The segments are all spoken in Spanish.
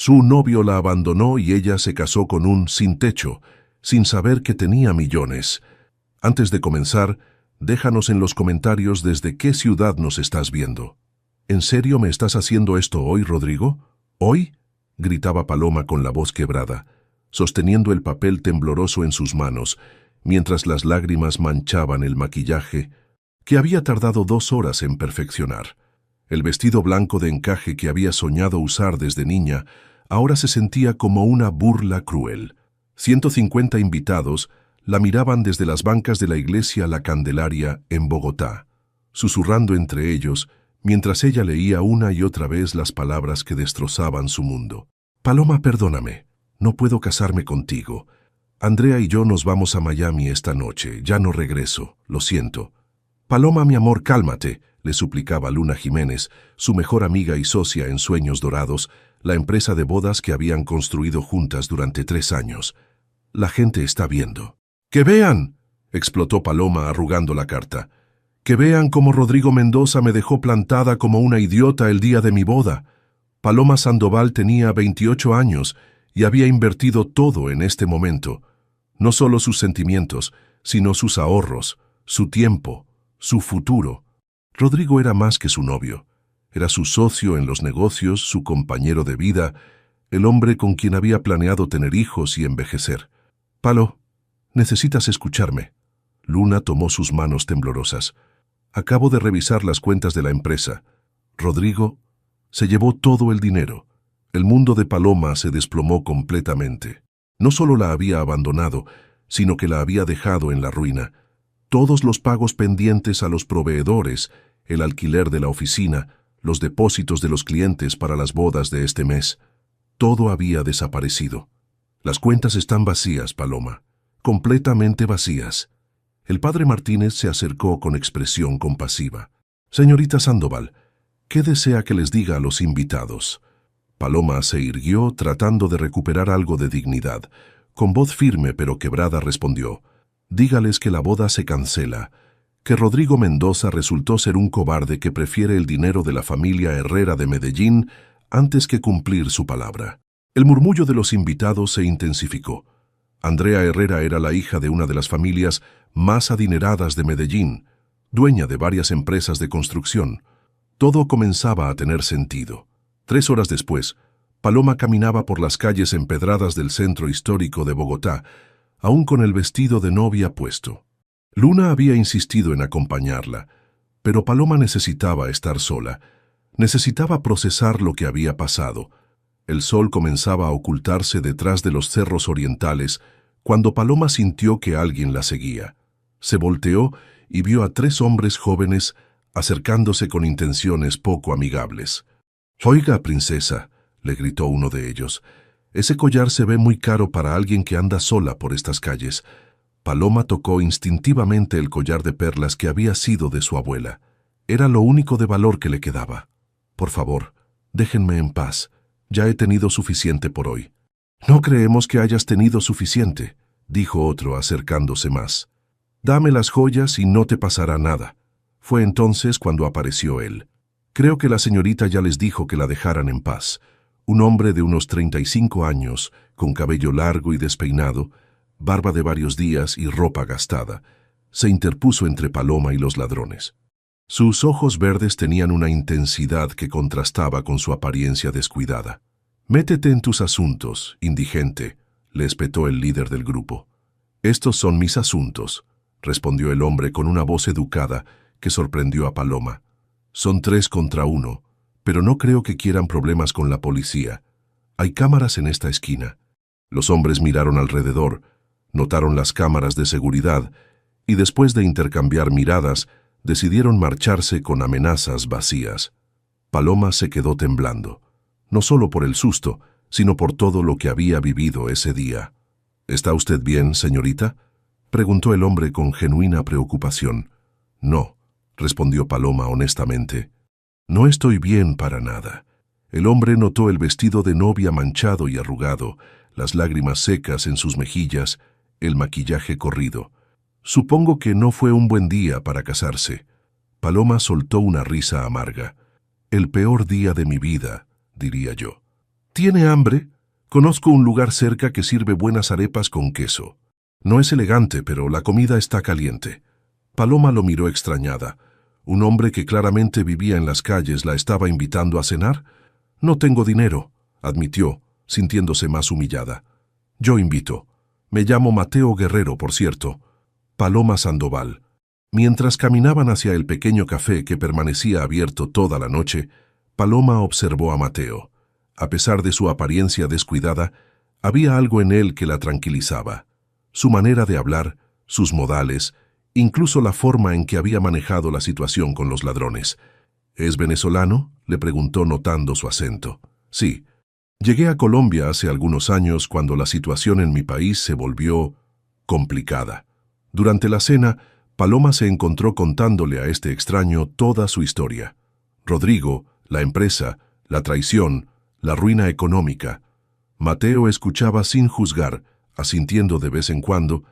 Su novio la abandonó y ella se casó con un sin techo, sin saber que tenía millones. Antes de comenzar, déjanos en los comentarios desde qué ciudad nos estás viendo. ¿En serio me estás haciendo esto hoy, Rodrigo? ¿Hoy?, gritaba Paloma con la voz quebrada, sosteniendo el papel tembloroso en sus manos, mientras las lágrimas manchaban el maquillaje que había tardado 2 horas en perfeccionar. El vestido blanco de encaje que había soñado usar desde niña ahora se sentía como una burla cruel. 150 invitados la miraban desde las bancas de la iglesia La Candelaria en Bogotá, susurrando entre ellos mientras ella leía una y otra vez las palabras que destrozaban su mundo. Paloma, perdóname, no puedo casarme contigo. Andrea y yo nos vamos a Miami esta noche, ya no regreso, lo siento. Paloma, mi amor, cálmate, le suplicaba Luna Jiménez, su mejor amiga y socia en Sueños Dorados, la empresa de bodas que habían construido juntas durante 3 años. La gente está viendo. ¡Que vean!, explotó Paloma arrugando la carta. ¡Que vean cómo Rodrigo Mendoza me dejó plantada como una idiota el día de mi boda! Paloma Sandoval tenía 28 años y había invertido todo en este momento. No solo sus sentimientos, sino sus ahorros, su tiempo, su futuro. Rodrigo era más que su novio. Era su socio en los negocios, su compañero de vida, el hombre con quien había planeado tener hijos y envejecer. Palo, necesitas escucharme. Luna tomó sus manos temblorosas. Acabo de revisar las cuentas de la empresa. Rodrigo se llevó todo el dinero. El mundo de Paloma se desplomó completamente. No solo la había abandonado, sino que la había dejado en la ruina. Todos los pagos pendientes a los proveedores, el alquiler de la oficina, los depósitos de los clientes para las bodas de este mes, todo había desaparecido. Las cuentas están vacías, Paloma, completamente vacías. El padre Martínez se acercó con expresión compasiva. Señorita Sandoval, ¿qué desea que les diga a los invitados? Paloma se irguió tratando de recuperar algo de dignidad. Con voz firme pero quebrada respondió: dígales que la boda se cancela, que Rodrigo Mendoza resultó ser un cobarde que prefiere el dinero de la familia Herrera de Medellín antes que cumplir su palabra. El murmullo de los invitados se intensificó. Andrea Herrera era la hija de una de las familias más adineradas de Medellín, dueña de varias empresas de construcción. Todo comenzaba a tener sentido. 3 horas después, Paloma caminaba por las calles empedradas del centro histórico de Bogotá, aún con el vestido de novia puesto. Luna había insistido en acompañarla, pero Paloma necesitaba estar sola. Necesitaba procesar lo que había pasado. El sol comenzaba a ocultarse detrás de los cerros orientales cuando Paloma sintió que alguien la seguía. Se volteó y vio a 3 hombres jóvenes acercándose con intenciones poco amigables. «Oiga, princesa», le gritó uno de ellos, «ese collar se ve muy caro para alguien que anda sola por estas calles». Paloma tocó instintivamente el collar de perlas que había sido de su abuela. Era lo único de valor que le quedaba. «Por favor, déjenme en paz. Ya he tenido suficiente por hoy». «No creemos que hayas tenido suficiente», dijo otro acercándose más. «Dame las joyas y no te pasará nada». Fue entonces cuando apareció él. Creo que la señorita ya les dijo que la dejaran en paz. Un hombre de unos 35 años, con cabello largo y despeinado, barba de varios días y ropa gastada, se interpuso entre Paloma y los ladrones. Sus ojos verdes tenían una intensidad que contrastaba con su apariencia descuidada. «Métete en tus asuntos, indigente», le espetó el líder del grupo. «Estos son mis asuntos», respondió el hombre con una voz educada que sorprendió a Paloma. «Son 3 contra 1, pero no creo que quieran problemas con la policía. Hay cámaras en esta esquina». Los hombres miraron alrededor, notaron las cámaras de seguridad y después de intercambiar miradas, decidieron marcharse con amenazas vacías. Paloma se quedó temblando, no solo por el susto, sino por todo lo que había vivido ese día. «¿Está usted bien, señorita?», preguntó el hombre con genuina preocupación. «No», respondió Paloma honestamente. «No estoy bien para nada». El hombre notó el vestido de novia manchado y arrugado, las lágrimas secas en sus mejillas, el maquillaje corrido. «Supongo que no fue un buen día para casarse». Paloma soltó una risa amarga. «El peor día de mi vida», diría yo. ¿Tiene hambre? Conozco un lugar cerca que sirve buenas arepas con queso. No es elegante, pero la comida está caliente. Paloma lo miró extrañada. ¿Un hombre que claramente vivía en las calles la estaba invitando a cenar? No tengo dinero, admitió, sintiéndose más humillada. Yo invito. Me llamo Mateo Guerrero, por cierto. Paloma Sandoval. Mientras caminaban hacia el pequeño café que permanecía abierto toda la noche, Paloma observó a Mateo. A pesar de su apariencia descuidada, había algo en él que la tranquilizaba. Su manera de hablar, sus modales, incluso la forma en que había manejado la situación con los ladrones. ¿Es venezolano?, le preguntó notando su acento. Sí. Llegué a Colombia hace algunos años cuando la situación en mi país se volvió complicada. Durante la cena, Paloma se encontró contándole a este extraño toda su historia. Rodrigo, la empresa, la traición, la ruina económica. Mateo escuchaba sin juzgar, asintiendo de vez en cuando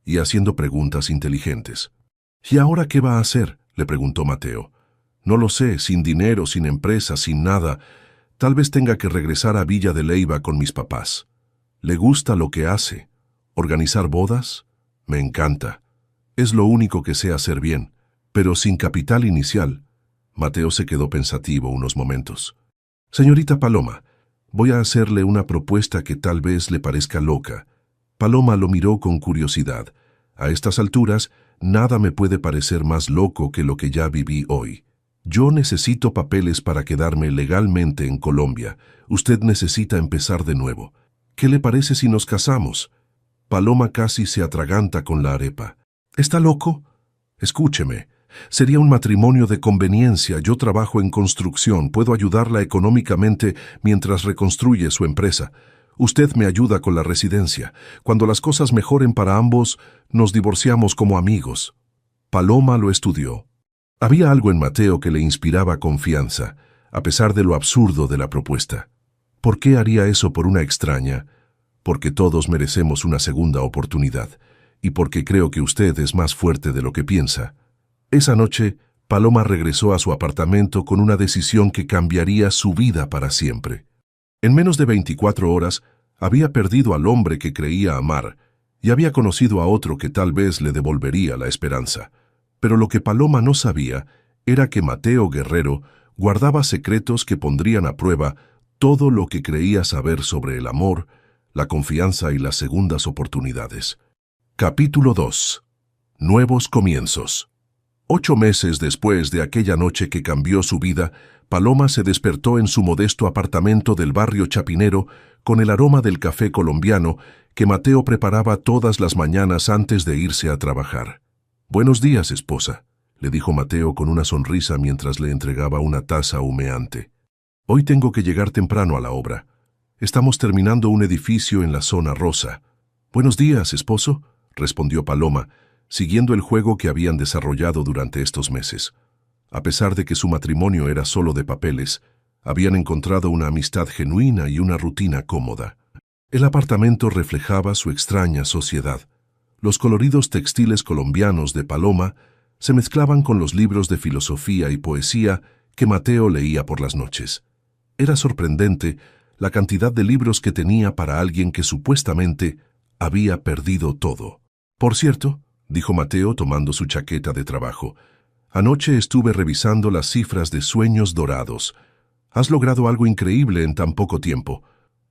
y haciendo preguntas inteligentes. ¿Y ahora qué va a hacer?, le preguntó Mateo. No lo sé, sin dinero, sin empresa, sin nada. Tal vez tenga que regresar a Villa de Leyva con mis papás. ¿Le gusta lo que hace? ¿Organizar bodas? Me encanta. Es lo único que sé hacer bien, pero sin capital inicial. Mateo se quedó pensativo unos momentos. Señorita Paloma, voy a hacerle una propuesta que tal vez le parezca loca. Paloma lo miró con curiosidad. A estas alturas, nada me puede parecer más loco que lo que ya viví hoy. Yo necesito papeles para quedarme legalmente en Colombia. Usted necesita empezar de nuevo. ¿Qué le parece si nos casamos? Paloma casi se atraganta con la arepa. ¿Está loco? Escúcheme. Sería un matrimonio de conveniencia. Yo trabajo en construcción. Puedo ayudarla económicamente mientras reconstruye su empresa. Usted me ayuda con la residencia. Cuando las cosas mejoren para ambos, nos divorciamos como amigos. Paloma lo estudió. Había algo en Mateo que le inspiraba confianza, a pesar de lo absurdo de la propuesta. ¿Por qué haría eso por una extraña? Porque todos merecemos una segunda oportunidad, y porque creo que usted es más fuerte de lo que piensa. Esa noche, Paloma regresó a su apartamento con una decisión que cambiaría su vida para siempre. En menos de 24 horas, había perdido al hombre que creía amar y había conocido a otro que tal vez le devolvería la esperanza. Pero lo que Paloma no sabía era que Mateo Guerrero guardaba secretos que pondrían a prueba todo lo que creía saber sobre el amor, la confianza y las segundas oportunidades. Capítulo 2. Nuevos comienzos. 8 meses después de aquella noche que cambió su vida, Paloma se despertó en su modesto apartamento del barrio Chapinero con el aroma del café colombiano que Mateo preparaba todas las mañanas antes de irse a trabajar. «Buenos días, esposa», le dijo Mateo con una sonrisa mientras le entregaba una taza humeante. «Hoy tengo que llegar temprano a la obra. Estamos terminando un edificio en la zona rosa». «Buenos días, esposo», respondió Paloma, siguiendo el juego que habían desarrollado durante estos meses. A pesar de que su matrimonio era solo de papeles, habían encontrado una amistad genuina y una rutina cómoda. El apartamento reflejaba su extraña sociedad. Los coloridos textiles colombianos de Paloma se mezclaban con los libros de filosofía y poesía que Mateo leía por las noches. Era sorprendente la cantidad de libros que tenía para alguien que supuestamente había perdido todo. «Por cierto», dijo Mateo tomando su chaqueta de trabajo, «anoche estuve revisando las cifras de Sueños Dorados. Has logrado algo increíble en tan poco tiempo».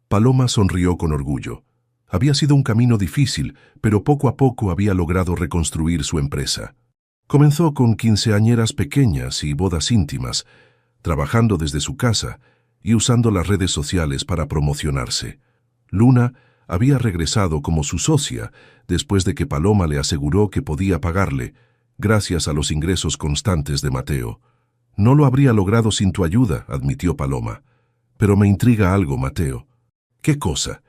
Paloma sonrió con orgullo. Había sido un camino difícil, pero poco a poco había logrado reconstruir su empresa. Comenzó con quinceañeras pequeñas y bodas íntimas, trabajando desde su casa y usando las redes sociales para promocionarse. Luna había regresado como su socia después de que Paloma le aseguró que podía pagarle, gracias a los ingresos constantes de Mateo. «No lo habría logrado sin tu ayuda», admitió Paloma. «Pero me intriga algo, Mateo». «¿Qué cosa?»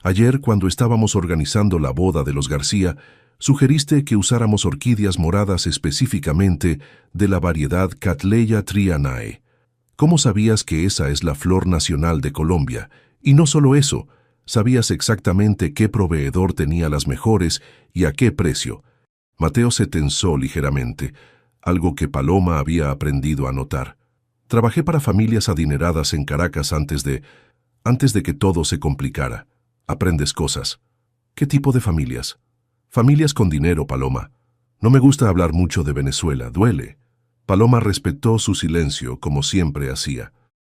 «Ayer, cuando estábamos organizando la boda de los García, sugeriste que usáramos orquídeas moradas específicamente de la variedad Cattleya trianae. ¿Cómo sabías que esa es la flor nacional de Colombia? Y no solo eso, sabías exactamente qué proveedor tenía las mejores y a qué precio». Mateo se tensó ligeramente, algo que Paloma había aprendido a notar. «Trabajé para familias adineradas en Caracas antes de...» Antes de que todo se complicara, aprendes cosas. ¿Qué tipo de familias? Familias con dinero, Paloma. No me gusta hablar mucho de Venezuela, duele. Paloma respetó su silencio, como siempre hacía.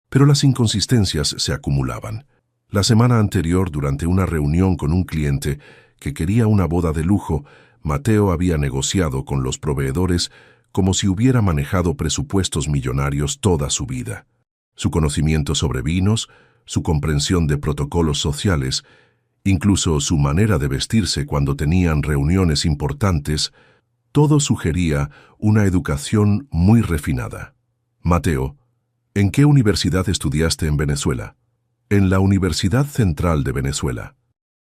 Pero las inconsistencias se acumulaban. La semana anterior, durante una reunión con un cliente que quería una boda de lujo, Mateo había negociado con los proveedores como si hubiera manejado presupuestos millonarios toda su vida. Su conocimiento sobre vinos, su comprensión de protocolos sociales, incluso su manera de vestirse cuando tenían reuniones importantes, todo sugería una educación muy refinada. Mateo, ¿en qué universidad estudiaste en Venezuela? En la Universidad Central de Venezuela.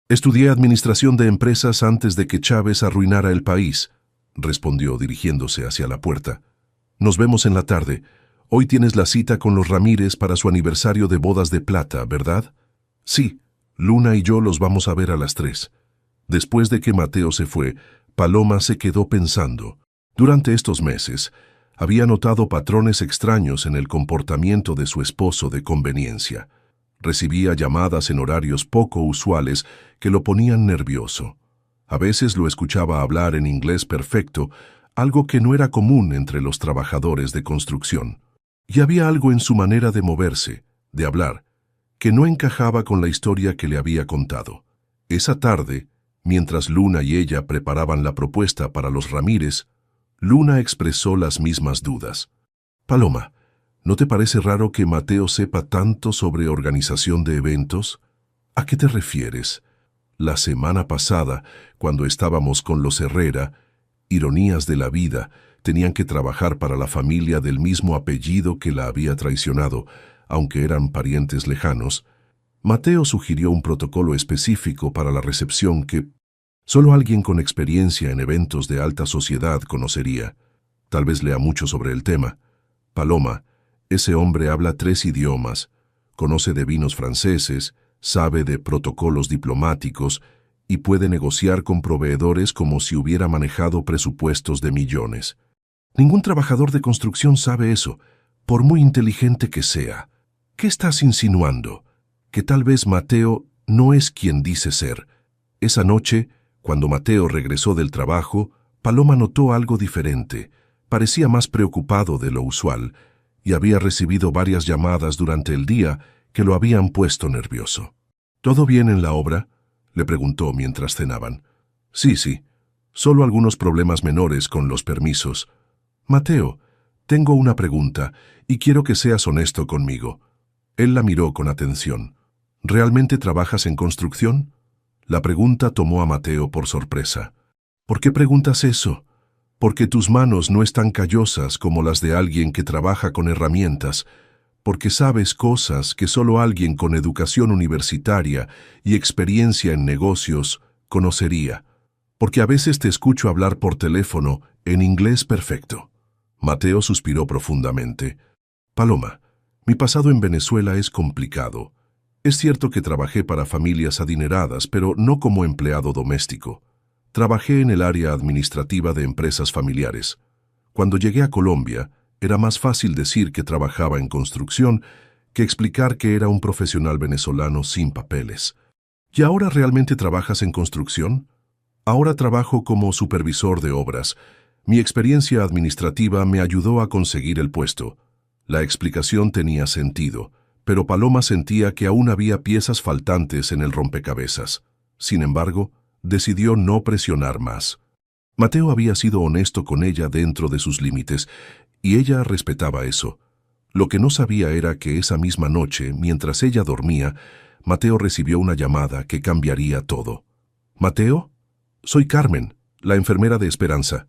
Estudié Administración de Empresas antes de que Chávez arruinara el país, respondió dirigiéndose hacia la puerta. Nos vemos en la tarde. Hoy tienes la cita con los Ramírez para su aniversario de bodas de plata, ¿verdad? Sí, Luna y yo los vamos a ver a las 3. Después de que Mateo se fue, Paloma se quedó pensando. Durante estos meses, había notado patrones extraños en el comportamiento de su esposo de conveniencia. Recibía llamadas en horarios poco usuales que lo ponían nervioso. A veces lo escuchaba hablar en inglés perfecto, algo que no era común entre los trabajadores de construcción. Y había algo en su manera de moverse, de hablar, que no encajaba con la historia que le había contado. Esa tarde, mientras Luna y ella preparaban la propuesta para los Ramírez, Luna expresó las mismas dudas. Paloma, ¿no te parece raro que Mateo sepa tanto sobre organización de eventos? ¿A qué te refieres? La semana pasada, cuando estábamos con los Herrera, ironías de la vida, tenían que trabajar para la familia del mismo apellido que la había traicionado, aunque eran parientes lejanos. Mateo sugirió un protocolo específico para la recepción que solo alguien con experiencia en eventos de alta sociedad conocería. Tal vez lea mucho sobre el tema. Paloma, ese hombre habla 3 idiomas, conoce de vinos franceses, sabe de protocolos diplomáticos y puede negociar con proveedores como si hubiera manejado presupuestos de millones. Ningún trabajador de construcción sabe eso, por muy inteligente que sea. ¿Qué estás insinuando? Que tal vez Mateo no es quien dice ser. Esa noche, cuando Mateo regresó del trabajo, Paloma notó algo diferente. Parecía más preocupado de lo usual y había recibido varias llamadas durante el día que lo habían puesto nervioso. ¿Todo bien en la obra?, le preguntó mientras cenaban. Sí, solo algunos problemas menores con los permisos. Mateo, tengo una pregunta y quiero que seas honesto conmigo. Él la miró con atención. ¿Realmente trabajas en construcción? La pregunta tomó a Mateo por sorpresa. ¿Por qué preguntas eso? Porque tus manos no están callosas como las de alguien que trabaja con herramientas, porque sabes cosas que solo alguien con educación universitaria y experiencia en negocios conocería, porque a veces te escucho hablar por teléfono en inglés perfecto. Mateo suspiró profundamente. Paloma, mi pasado en Venezuela es complicado. Es cierto que trabajé para familias adineradas, pero no como empleado doméstico. Trabajé en el área administrativa de empresas familiares. Cuando llegué a Colombia, era más fácil decir que trabajaba en construcción que explicar que era un profesional venezolano sin papeles. ¿Y ahora realmente trabajas en construcción? Ahora trabajo como supervisor de obras. Mi experiencia administrativa me ayudó a conseguir el puesto. La explicación tenía sentido, pero Paloma sentía que aún había piezas faltantes en el rompecabezas. Sin embargo, decidió no presionar más. Mateo había sido honesto con ella dentro de sus límites, y ella respetaba eso. Lo que no sabía era que esa misma noche, mientras ella dormía, Mateo recibió una llamada que cambiaría todo. ¿Mateo? Soy Carmen, la enfermera de Esperanza.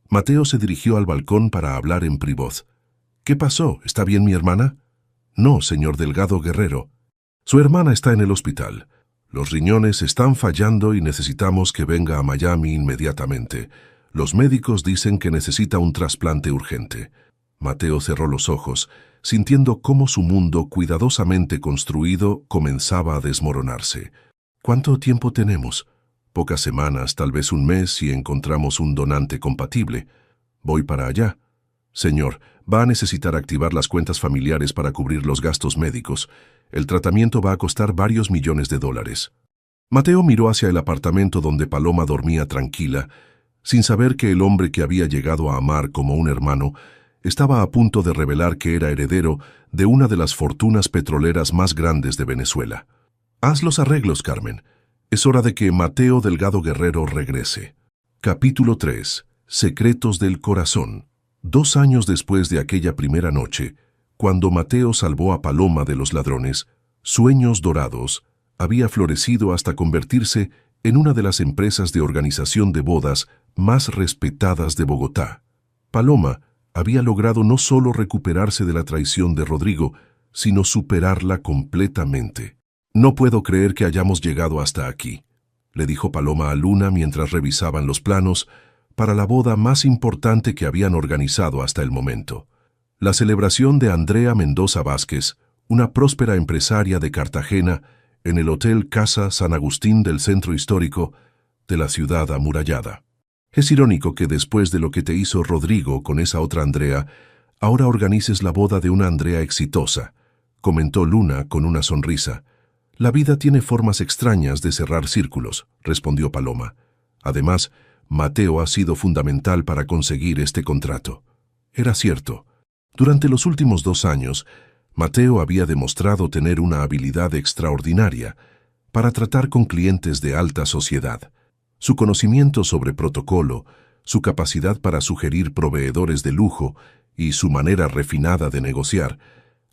Mateo se dirigió al balcón para hablar en privoz. ¿Qué pasó? ¿Está bien mi hermana? No, señor Delgado Guerrero. Su hermana está en el hospital. Los riñones están fallando y necesitamos que venga a Miami inmediatamente. Los médicos dicen que necesita un trasplante urgente. Mateo cerró los ojos, sintiendo cómo su mundo cuidadosamente construido comenzaba a desmoronarse. ¿Cuánto tiempo tenemos? Pocas semanas, tal vez un mes si encontramos un donante compatible. Voy para allá. Señor, va a necesitar activar las cuentas familiares para cubrir los gastos médicos. El tratamiento va a costar varios millones de dólares. Mateo miró hacia el apartamento donde Paloma dormía tranquila, sin saber que el hombre que había llegado a amar como un hermano estaba a punto de revelar que era heredero de una de las fortunas petroleras más grandes de Venezuela. Haz los arreglos, Carmen. Es hora de que Mateo Delgado Guerrero regrese. Capítulo 3. Secretos del corazón. 2 años después de aquella primera noche, cuando Mateo salvó a Paloma de los ladrones, Sueños Dorados había florecido hasta convertirse en una de las empresas de organización de bodas más respetadas de Bogotá. Paloma había logrado no solo recuperarse de la traición de Rodrigo, sino superarla completamente. «No puedo creer que hayamos llegado hasta aquí», le dijo Paloma a Luna mientras revisaban los planos para la boda más importante que habían organizado hasta el momento. La celebración de Andrea Mendoza Vázquez, una próspera empresaria de Cartagena, en el Hotel Casa San Agustín del centro histórico de la ciudad amurallada. Es irónico que después de lo que te hizo Rodrigo con esa otra Andrea, ahora organices la boda de una Andrea exitosa, comentó Luna con una sonrisa. La vida tiene formas extrañas de cerrar círculos, respondió Paloma. Además, Mateo ha sido fundamental para conseguir este contrato. Era cierto. Durante los últimos 2 años, Mateo había demostrado tener una habilidad extraordinaria para tratar con clientes de alta sociedad. Su conocimiento sobre protocolo, su capacidad para sugerir proveedores de lujo y su manera refinada de negociar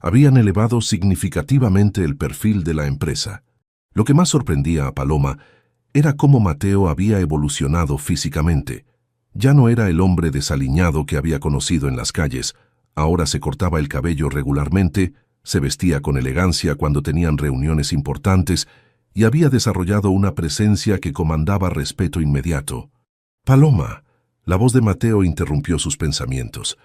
habían elevado significativamente el perfil de la empresa. Lo que más sorprendía a Paloma era cómo Mateo había evolucionado físicamente. Ya no era el hombre desaliñado que había conocido en las calles. Ahora se cortaba el cabello regularmente, se vestía con elegancia cuando tenían reuniones importantes y había desarrollado una presencia que comandaba respeto inmediato. «Paloma», la voz de Mateo interrumpió sus pensamientos.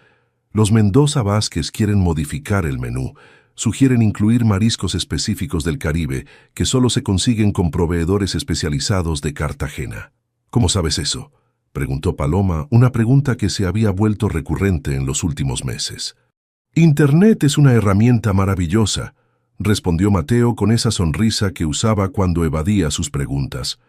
«Los Mendoza Vázquez quieren modificar el menú. Sugieren incluir mariscos específicos del Caribe que solo se consiguen con proveedores especializados de Cartagena». «¿Cómo sabes eso?», preguntó Paloma, una pregunta que se había vuelto recurrente en los últimos meses. «Internet es una herramienta maravillosa», respondió Mateo con esa sonrisa que usaba cuando evadía sus preguntas.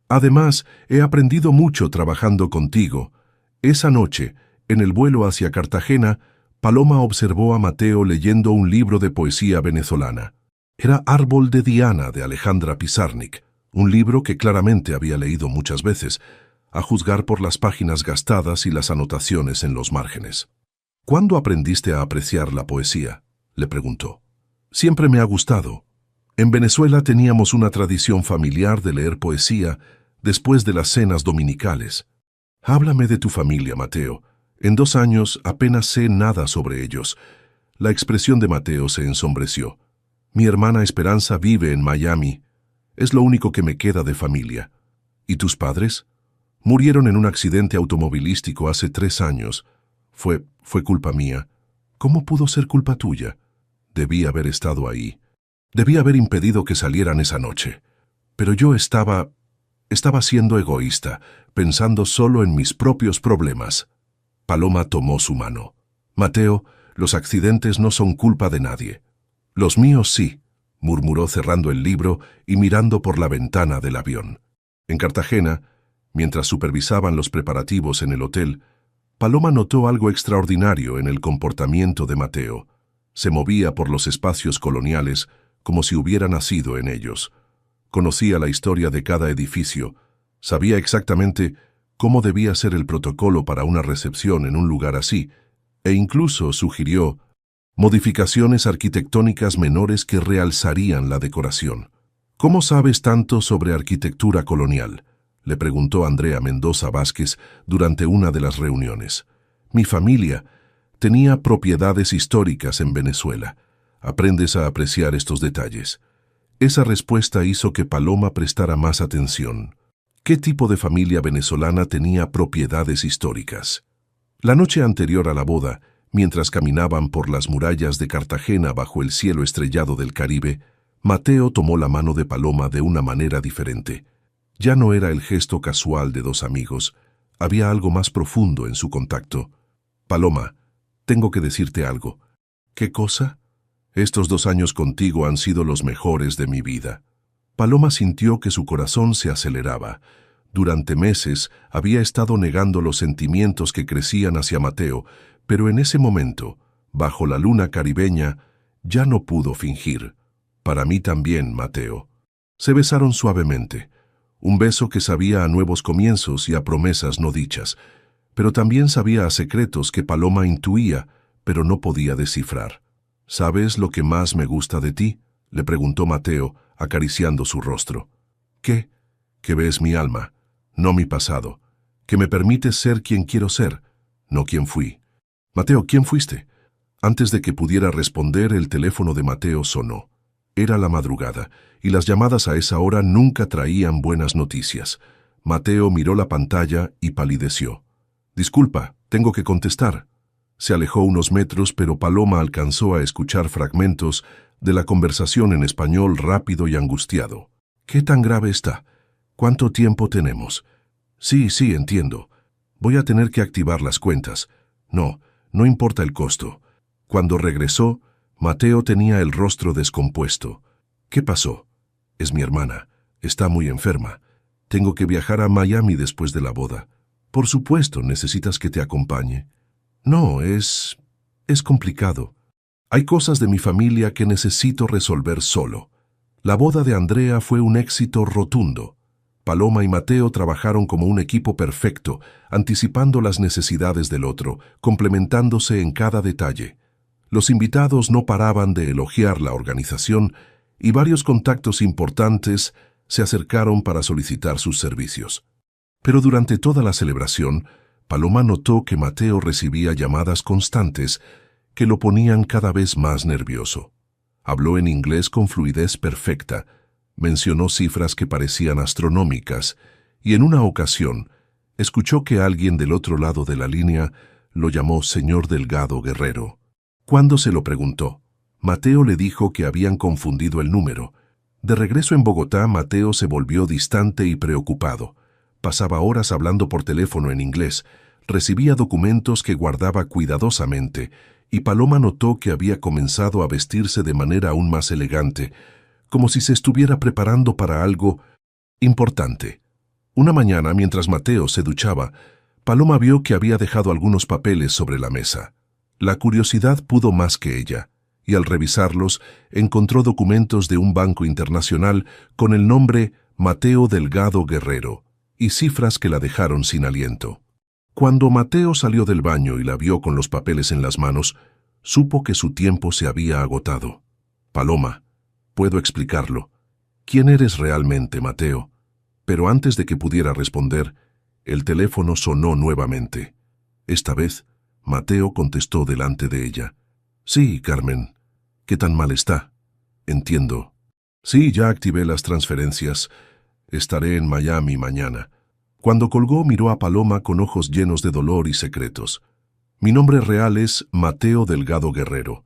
«Además, he aprendido mucho trabajando contigo». Esa noche, en el vuelo hacia Cartagena, Paloma observó a Mateo leyendo un libro de poesía venezolana. Era Árbol de Diana de Alejandra Pizarnik, un libro que claramente había leído muchas veces, a juzgar por las páginas gastadas y las anotaciones en los márgenes. «¿Cuándo aprendiste a apreciar la poesía?», le preguntó. «Siempre me ha gustado. En Venezuela teníamos una tradición familiar de leer poesía después de las cenas dominicales. Háblame de tu familia, Mateo. En 2 años apenas sé nada sobre ellos». La expresión de Mateo se ensombreció. «Mi hermana Esperanza vive en Miami. Es lo único que me queda de familia». «¿Y tus padres?». «Murieron en un accidente automovilístico hace 3 años. Fue culpa mía». «¿Cómo pudo ser culpa tuya?». «Debí haber estado ahí. Debí haber impedido que salieran esa noche. Pero yo estaba siendo egoísta, pensando solo en mis propios problemas». Paloma tomó su mano. «Mateo, los accidentes no son culpa de nadie». «Los míos sí», murmuró cerrando el libro y mirando por la ventana del avión. En Cartagena, mientras supervisaban los preparativos en el hotel, Paloma notó algo extraordinario en el comportamiento de Mateo. Se movía por los espacios coloniales como si hubiera nacido en ellos. Conocía la historia de cada edificio, sabía exactamente cómo debía ser el protocolo para una recepción en un lugar así, e incluso sugirió modificaciones arquitectónicas menores que realzarían la decoración. «¿Cómo sabes tanto sobre arquitectura colonial?», le preguntó Andrea Mendoza Vázquez durante una de las reuniones. «Mi familia tenía propiedades históricas en Venezuela. Aprendes a apreciar estos detalles». Esa respuesta hizo que Paloma prestara más atención. ¿Qué tipo de familia venezolana tenía propiedades históricas? La noche anterior a la boda, mientras caminaban por las murallas de Cartagena bajo el cielo estrellado del Caribe, Mateo tomó la mano de Paloma de una manera diferente. Ya no era el gesto casual de 2 amigos, había algo más profundo en su contacto. «Paloma, tengo que decirte algo». «¿Qué cosa?». Estos 2 años contigo han sido los mejores de mi vida. Paloma sintió que su corazón se aceleraba. Durante meses había estado negando los sentimientos que crecían hacia Mateo, pero en ese momento, bajo la luna caribeña, ya no pudo fingir. Para mí también, Mateo. Se besaron suavemente. Un beso que sabía a nuevos comienzos y a promesas no dichas, pero también sabía a secretos que Paloma intuía, pero no podía descifrar. ¿Sabes lo que más me gusta de ti?, le preguntó Mateo, acariciando su rostro. ¿Qué? Que ves mi alma, no mi pasado, que me permites ser quien quiero ser, no quien fui. Mateo, ¿quién fuiste? Antes de que pudiera responder, el teléfono de Mateo sonó. Era la madrugada, y las llamadas a esa hora nunca traían buenas noticias. Mateo miró la pantalla y palideció. Disculpa, tengo que contestar. Se alejó unos metros, pero Paloma alcanzó a escuchar fragmentos de la conversación en español rápido y angustiado. ¿Qué tan grave está? ¿Cuánto tiempo tenemos? Sí, entiendo. Voy a tener que activar las cuentas. No importa el costo. Cuando regresó, Mateo tenía el rostro descompuesto. ¿Qué pasó? Es mi hermana. Está muy enferma. Tengo que viajar a Miami después de la boda. Por supuesto, ¿necesitas que te acompañe? No, es complicado. Hay cosas de mi familia que necesito resolver solo. La boda de Andrea fue un éxito rotundo. Paloma y Mateo trabajaron como un equipo perfecto, anticipando las necesidades del otro, complementándose en cada detalle. Los invitados no paraban de elogiar la organización y varios contactos importantes se acercaron para solicitar sus servicios. Pero durante toda la celebración, Paloma notó que Mateo recibía llamadas constantes que lo ponían cada vez más nervioso. Habló en inglés con fluidez perfecta, mencionó cifras que parecían astronómicas y en una ocasión escuchó que alguien del otro lado de la línea lo llamó señor Delgado Guerrero. Cuando se lo preguntó, Mateo le dijo que habían confundido el número. De regreso en Bogotá, Mateo se volvió distante y preocupado. Pasaba horas hablando por teléfono en inglés, recibía documentos que guardaba cuidadosamente, y Paloma notó que había comenzado a vestirse de manera aún más elegante, como si se estuviera preparando para algo importante. Una mañana, mientras Mateo se duchaba, Paloma vio que había dejado algunos papeles sobre la mesa. La curiosidad pudo más que ella, y al revisarlos encontró documentos de un banco internacional con el nombre Mateo Delgado Guerrero y cifras que la dejaron sin aliento. Cuando Mateo salió del baño y la vio con los papeles en las manos, supo que su tiempo se había agotado. Paloma, puedo explicarlo. ¿Quién eres realmente, Mateo? Pero antes de que pudiera responder, el teléfono sonó nuevamente. Esta vez, Mateo contestó delante de ella. Sí, Carmen. ¿Qué tan mal está? Entiendo. Sí, ya activé las transferencias. Estaré en Miami mañana. Cuando colgó, miró a Paloma con ojos llenos de dolor y secretos. Mi nombre real es Mateo Delgado Guerrero.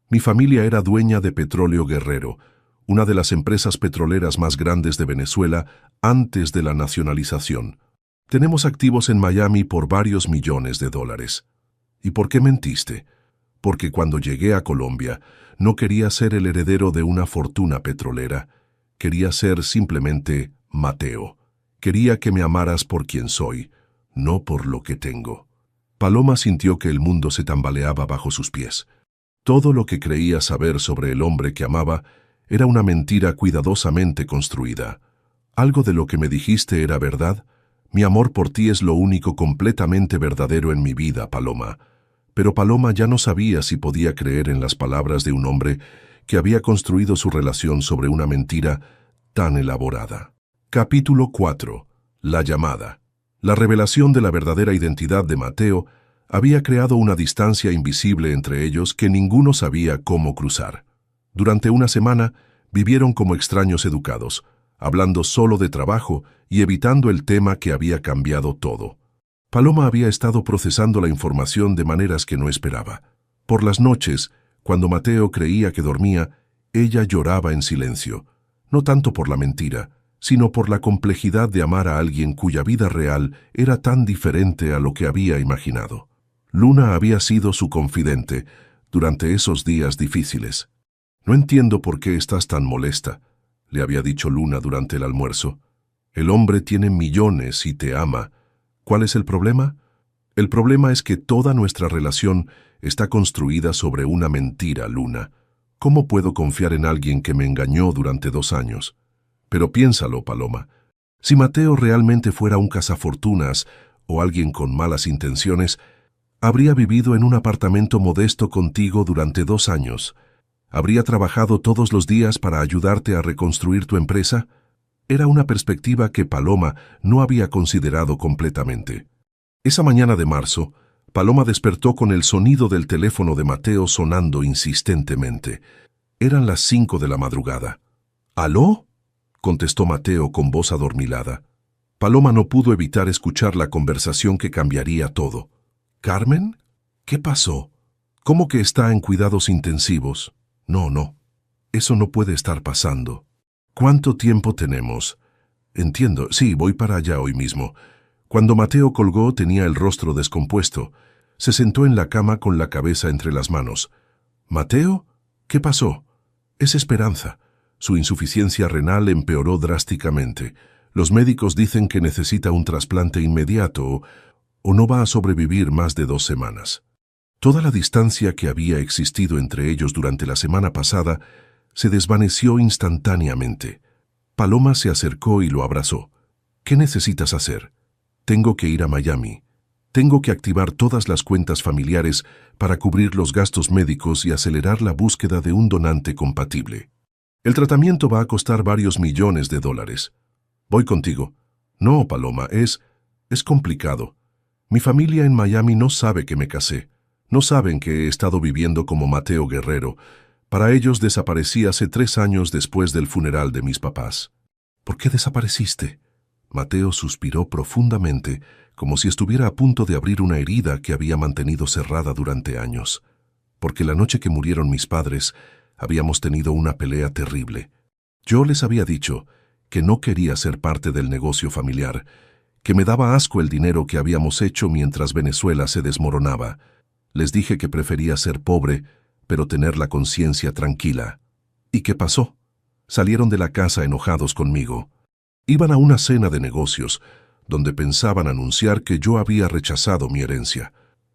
Mi familia era dueña de Petróleo Guerrero, una de las empresas petroleras más grandes de Venezuela antes de la nacionalización. Tenemos activos en Miami por varios millones de dólares. ¿Y por qué mentiste? Porque cuando llegué a Colombia, no quería ser el heredero de una fortuna petrolera. Quería ser simplemente Mateo. Quería que me amaras por quien soy, no por lo que tengo. Paloma sintió que el mundo se tambaleaba bajo sus pies. Todo lo que creía saber sobre el hombre que amaba era una mentira cuidadosamente construida. ¿Algo de lo que me dijiste era verdad? Mi amor por ti es lo único completamente verdadero en mi vida, Paloma. Pero Paloma ya no sabía si podía creer en las palabras de un hombre que había construido su relación sobre una mentira tan elaborada. Capítulo 4. La llamada. La revelación de la verdadera identidad de Mateo había creado una distancia invisible entre ellos que ninguno sabía cómo cruzar. Durante una semana vivieron como extraños educados, hablando solo de trabajo y evitando el tema que había cambiado todo. Paloma había estado procesando la información de maneras que no esperaba. Por las noches, cuando Mateo creía que dormía, ella lloraba en silencio, no tanto por la mentira, sino por la complejidad de amar a alguien cuya vida real era tan diferente a lo que había imaginado. Luna había sido su confidente durante esos días difíciles. No entiendo por qué estás tan molesta, le había dicho Luna durante el almuerzo. El hombre tiene millones y te ama. ¿Cuál es el problema? El problema es que toda nuestra relación está construida sobre una mentira, Luna. ¿Cómo puedo confiar en alguien que me engañó durante 2 años? Pero piénsalo, Paloma. Si Mateo realmente fuera un cazafortunas o alguien con malas intenciones, habría vivido en un apartamento modesto contigo durante 2 años. ¿Habría trabajado todos los días para ayudarte a reconstruir tu empresa? Era una perspectiva que Paloma no había considerado completamente. Esa mañana de marzo, Paloma despertó con el sonido del teléfono de Mateo sonando insistentemente. Eran las 5 de la madrugada. ¿Aló?, contestó Mateo con voz adormilada. Paloma no pudo evitar escuchar la conversación que cambiaría todo. ¿Carmen? ¿Qué pasó? ¿Cómo que está en cuidados intensivos? No. Eso no puede estar pasando. ¿Cuánto tiempo tenemos? Entiendo, sí, voy para allá hoy mismo. Cuando Mateo colgó tenía el rostro descompuesto. Se sentó en la cama con la cabeza entre las manos. ¿Mateo? ¿Qué pasó? Es Esperanza. Su insuficiencia renal empeoró drásticamente. Los médicos dicen que necesita un trasplante inmediato o no va a sobrevivir más de 2 semanas. Toda la distancia que había existido entre ellos durante la semana pasada se desvaneció instantáneamente. Paloma se acercó y lo abrazó. ¿Qué necesitas hacer? Tengo que ir a Miami. Tengo que activar todas las cuentas familiares para cubrir los gastos médicos y acelerar la búsqueda de un donante compatible. El tratamiento va a costar varios millones de dólares. Voy contigo. No, Paloma, es complicado. Mi familia en Miami no sabe que me casé. No saben que he estado viviendo como Mateo Guerrero. Para ellos desaparecí hace 3 años después del funeral de mis papás. ¿Por qué desapareciste? Mateo suspiró profundamente, como si estuviera a punto de abrir una herida que había mantenido cerrada durante años. Porque la noche que murieron mis padres, habíamos tenido una pelea terrible. Yo les había dicho que no quería ser parte del negocio familiar, que me daba asco el dinero que habíamos hecho mientras Venezuela se desmoronaba. Les dije que prefería ser pobre, pero tener la conciencia tranquila. ¿Y qué pasó? Salieron de la casa enojados conmigo. Iban a una cena de negocios, donde pensaban anunciar que yo había rechazado mi herencia.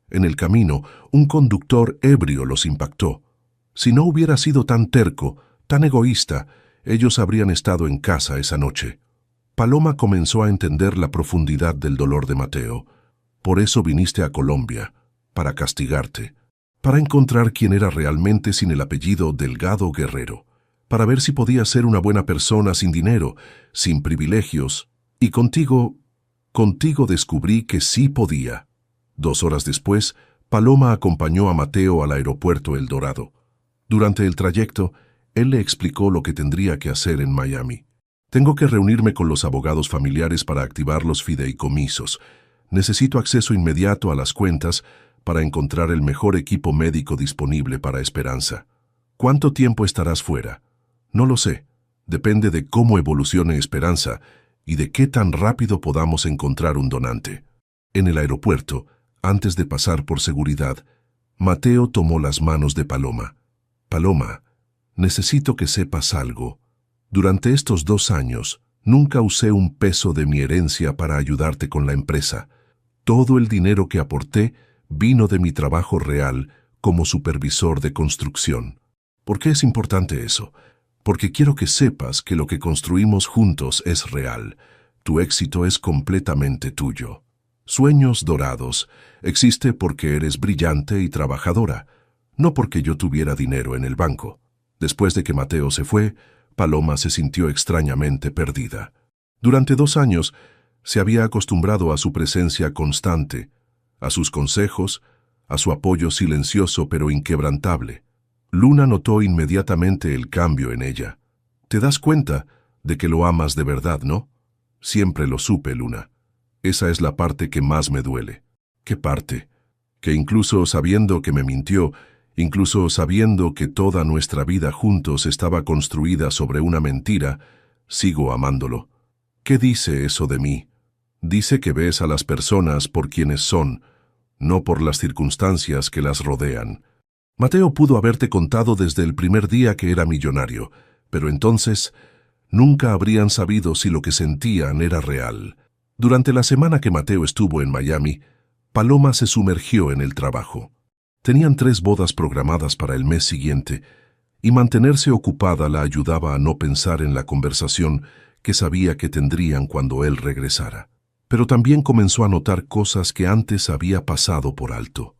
En el camino, un conductor ebrio los impactó. Si no hubiera sido tan terco, tan egoísta, ellos habrían estado en casa esa noche. Paloma comenzó a entender la profundidad del dolor de Mateo. Por eso viniste a Colombia, para castigarte, para encontrar quién era realmente sin el apellido Delgado Guerrero, para ver si podía ser una buena persona sin dinero, sin privilegios, y contigo descubrí que sí podía. 2 horas después, Paloma acompañó a Mateo al aeropuerto El Dorado. Durante el trayecto, él le explicó lo que tendría que hacer en Miami. Tengo que reunirme con los abogados familiares para activar los fideicomisos. Necesito acceso inmediato a las cuentas para encontrar el mejor equipo médico disponible para Esperanza. ¿Cuánto tiempo estarás fuera? No lo sé. Depende de cómo evolucione Esperanza y de qué tan rápido podamos encontrar un donante. En el aeropuerto, antes de pasar por seguridad, Mateo tomó las manos de Paloma. Paloma, necesito que sepas algo. Durante estos 2 años, nunca usé un peso de mi herencia para ayudarte con la empresa. Todo el dinero que aporté vino de mi trabajo real como supervisor de construcción. ¿Por qué es importante eso? Porque quiero que sepas que lo que construimos juntos es real. Tu éxito es completamente tuyo. Sueños Dorados existe porque eres brillante y trabajadora, no porque yo tuviera dinero en el banco. Después de que Mateo se fue, Paloma se sintió extrañamente perdida. Durante 2 años, se había acostumbrado a su presencia constante, a sus consejos, a su apoyo silencioso pero inquebrantable. Luna notó inmediatamente el cambio en ella. ¿Te das cuenta de que lo amas de verdad, no? Siempre lo supe, Luna. Esa es la parte que más me duele. ¿Qué parte? Que incluso sabiendo que me mintió, incluso sabiendo que toda nuestra vida juntos estaba construida sobre una mentira, sigo amándolo. ¿Qué dice eso de mí? Dice que ves a las personas por quienes son, no por las circunstancias que las rodean. Mateo pudo haberte contado desde el primer día que era millonario, pero entonces nunca habrían sabido si lo que sentían era real. Durante la semana que Mateo estuvo en Miami, Paloma se sumergió en el trabajo. Tenían 3 bodas programadas para el mes siguiente, y mantenerse ocupada la ayudaba a no pensar en la conversación que sabía que tendrían cuando él regresara. Pero también comenzó a notar cosas que antes había pasado por alto.